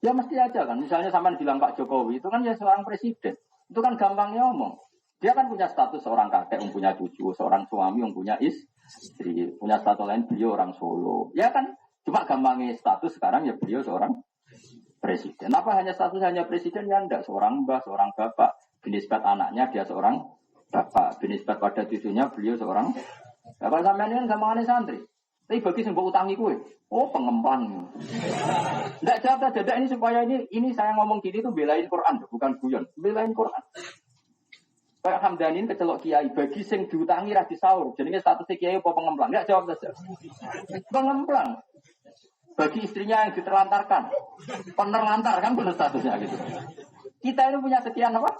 Ya mesti aja kan. Misalnya sampean bilang Pak Jokowi itu kan ya seorang presiden. Itu kan gampangnya omong. Dia kan punya status seorang kakek, yang punya cucu, seorang suami, yang punya istri, punya status lain beliau orang Solo. Ya kan cuma gampangnya status sekarang ya beliau seorang presiden. Apa hanya status hanya presiden ya enggak, seorang mbah, seorang bapak. Binisbat anaknya dia seorang bapak. Binisbat pada cucunya beliau seorang bapak. Sampean kan gampangannya santri. Tapi bagi yang utangi kue, oh pengembang. Tidak jawab dadak ini supaya ini saya ngomong gini tuh belain Quran, bukan guyon, belain Quran. Kayak Hamdanin kecelok kiai, bagi sing diutangi ra disaur, jadinya statusnya kiai apa pengembang? Enggak jawab saja. Pengembang. Bagi istrinya yang diterlantarkan, penerlantar kan benar statusnya gitu. Kita ini punya sekian apa?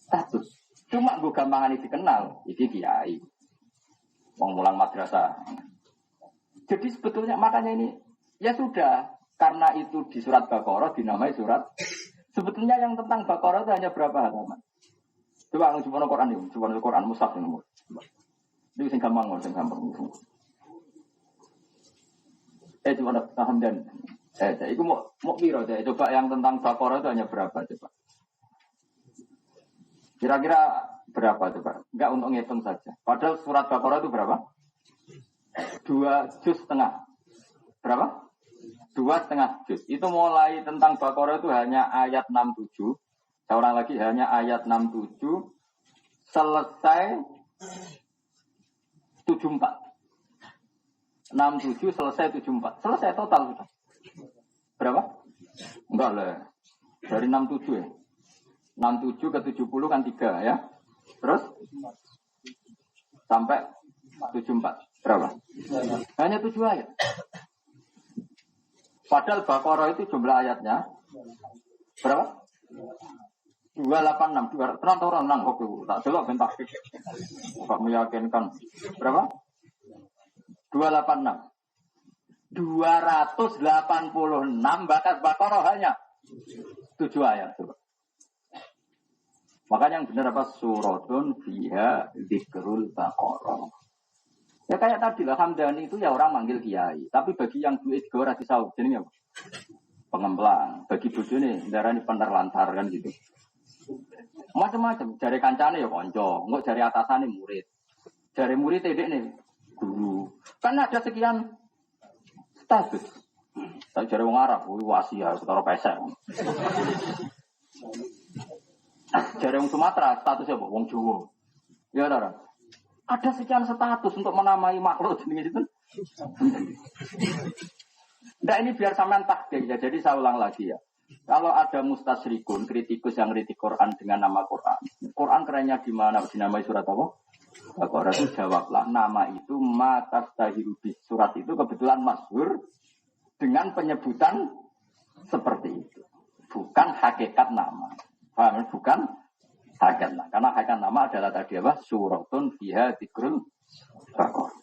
Status. Cuma gue gampangan dikenal, ini kiai. Wong mulang madrasah. Jadi sebetulnya makanya ini ya sudah karena itu di surat Baqarah dinamai surat. Sebetulnya yang tentang Baqarah itu hanya berapa halaman? Coba coba Quran ini, coba Quran mushaf ini. Ini sing gampang, sing gampang. Coba paham dan itu mau piro deh. Coba yang tentang Baqarah itu hanya berapa coba? Kira-kira berapa coba? Enggak untuk ngitung saja. Padahal surat Baqarah itu berapa? 2 juz setengah. Berapa? 2,5 juz. Itu mulai tentang Baqarah itu hanya ayat 67. Seorang lagi hanya ayat 67. Selesai 74. 67 selesai 74. Selesai total sudah. Berapa? Enggak lah. Dari 67 ya. 67 ke 70 kan 3 ya. Terus sampai 74. Berapa? Hanya 7 ayat. Padahal Baqarah itu jumlah ayatnya berapa? 286. Terang nang kok tak delok ben tak meyakinkan. Berapa? 286. 286 bakat Baqarah hanya 7 ayat coba. Makanya yang benar apa? Suratun fiha dzikrul Baqarah. Ya kayak tadi lah, Hamdani itu ya orang manggil kiai. Tapi bagi yang duit juga orang disaut. Jadi apa? Pengemplang. Bagi bojone darani penerlantar kan gitu. Macam-macam. Jari kancane ya konco. Enggak jari atasane murid. Jari murid dedek nih guru. Kan ada sekian status. Tak jari wong Arab, wasi ya, setara pesek. Jari wong Sumatera, statusnya apa? Wong Jawa. Ya ora. Ada sekian status untuk menamai makhluk jenis itu. Nah ini biar sampean takdir ya. Jadi saya ulang lagi ya. Kalau ada mustasyrikun, kritikus yang kritik Quran dengan nama Quran. Quran kerennya di mana? Dinamai surat apa? Baqarah itu jawablah. Nama itu matastahirubis. Surat itu kebetulan masyhur dengan penyebutan seperti itu. Bukan hakikat nama. Paham? Bukan hakikat nama. Karena hakikat nama adalah tadi apa? Suratun fiha dzikrul Baqarah.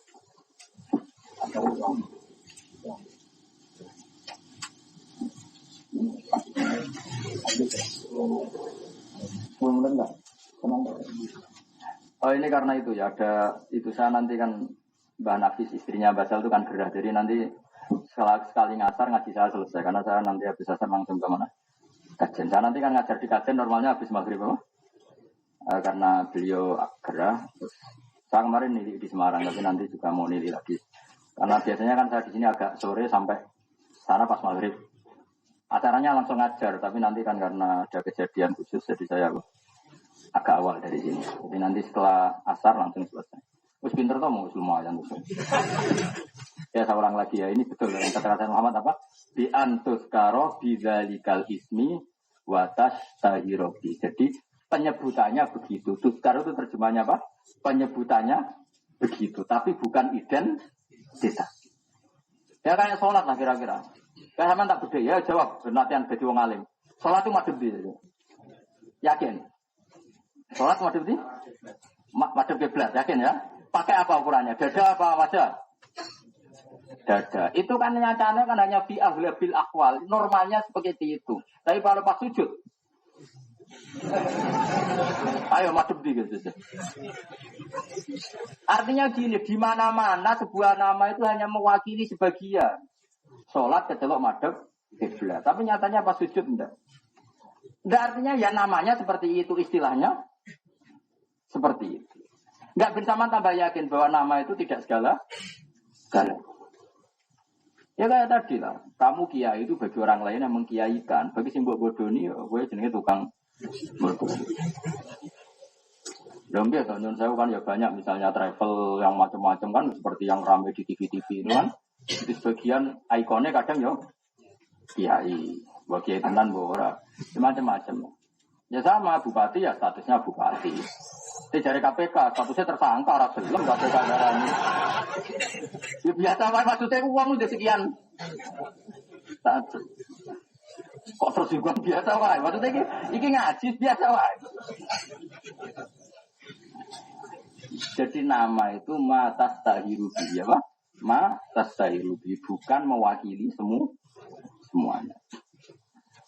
Oh ini karena itu ya ada itu saya nanti kan Mbak Nafis istrinya Basal itu kan gerah jadi nanti sekali ngasar ngaji saya selesai karena saya nanti habis asar langsung ke mana kajian saya nanti kan ngajar di kajian normalnya habis maghrib apa karena beliau gerah terus saya kemarin nili di Semarang tapi nanti juga mau nili lagi karena biasanya kan saya di sini agak sore sampai sana pas maghrib acaranya langsung ngajar tapi nanti kan karena ada kejadian khusus jadi saya agak awal dari sini. Jadi nanti setelah asar langsung selesai. Wis pinter to mau lumayan. Ya seorang lagi ya, ini betul yang kata Muhammad apa? Bi antus karo bidzalikal ismi wa tastahirobi. Jadi penyebutannya begitu. Tuskar itu terjemahnya apa? Penyebutannya begitu, tapi bukan identitas. Ya kayak sholat lah kira-kira. Kayak sama tak beda ya jawab latihan jadi wong alim. Sholat itu madhep di. Yakin? Sholat madhep di? Madhep kiblat, yakin ya? Pakai apa ukurannya? Dada apa wajah? Dada. Itu kan nyatanya kan hanya fi aghlabil akhwal. Normalnya seperti itu. Tapi kalau pas sujud, ayo madhep di gitu. Artinya gini, di mana-mana sebuah nama itu hanya mewakili sebagian. Sholat kecelok madhep kiblat. Tapi nyatanya pas sujud enggak. Enggak artinya ya namanya seperti itu, istilahnya seperti itu. Enggak bersama tambah yakin bahwa nama itu tidak segala. Ya kayak tadi lah, kamu kiai itu bagi orang lain yang mengkiaikan. Bagi simbol bodoh ini, gue jenenge tukang bodoh. Dan biasa, saya kan ya banyak misalnya travel yang macam-macam kan seperti yang ramai di TV-TV itu kan. Di sebagian ikonnya kadang ya kiai, buat kiai tenan bora, macam-macam. Ya sama bupati ya statusnya bupati. Dari KPK statusnya tersangka orang belum KPK darahnya. Ya biasa wae maksudnya uang udah sekian. Kok terus uang biasa wae? Maksudnya iki ngaji biasa wae. Jadi nama itu matas tahirubi ya Pak? Matas tahirubi bukan mewakili semuanya.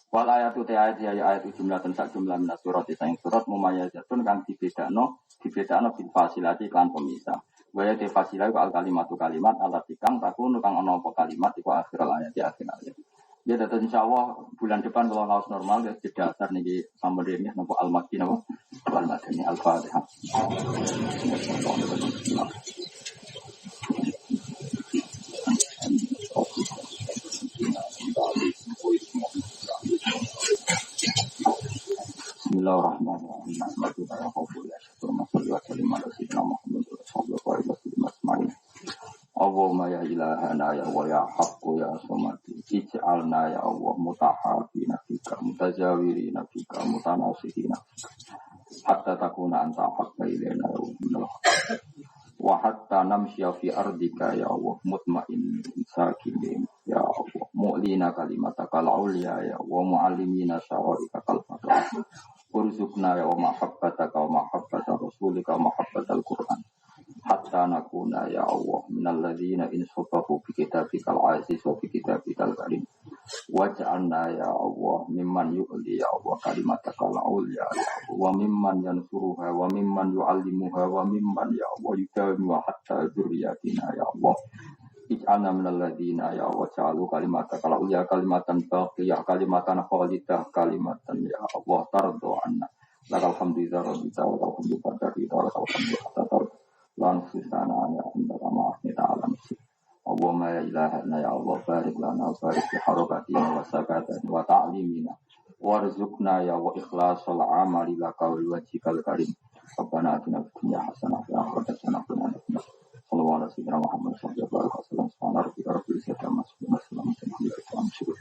Wal ayatu ayat jumlah tentang jumlah minas surat yang surat mumayyazatun kang dibedakno bil fasilati kan pemisah. Wa ya fasilati al kalimatu kalimat alati kang takun kang ana apa kalimat iku akhir ayat di akhir ayat. Ya dadi insyaallah bulan depan kalau laos normal ya dasar niki sampeyan ini napa al-makki napa al-madani al-fatihah. Bismillahirrahmanirrahim. Allahumma ya ilahana ya wa ya haqqu ya samadi ij'alna ya Allah mutahabina fika mutajawirina fika mutanasihina hatta takuna anta haqqa ilaina wa hatta namshiya fi ardika ya Allah mutma'innin sakinin ya Allah mu'lina kalimataka al-ulya ya wa mu'allimina syara'ika kal-fatah urzuqna ya wa mahabbataka wa mahabbata rasulika wa mahabbatal Qur'an hatta nakuna ya Allah minal ladzina in sabahu bi kitabikal aziz wa bi kitabikal karim waj'alna ya Allah mimman yu'li ya Allah kalimatakal ulya ya Allah wa mimman yansuruha wa mimman yu'allimuha wa mimman ya Allah yudawi wa hatta dzurriyyatina ya Allah ij'alna minal ladzina ya Allah ja'alu kalimatakal ulya kalimatan baqiyah kalimatan khalidah kalimatan ya Allah tardo anna lakal hamdulillah rabbil alamin wa alhamdulillah langsung sana ya anda maaf kita alam sih. Allahumma ya ilahana ya Allah barik lana barik fi harakatina wa sakatana wa ta'limina warzuqna ya wa ikhlasul amali laka wa wajhikal karim. Rabbana atina fid dunya hasanah wa fil akhirati hasanah wa qina adzabannar. Sallallahu alaihi wa sallam Muhammad sallallahu alaihi wasallam. Subhana rabbika rabbil izzati amma yasifun wa salamun alal mursalin.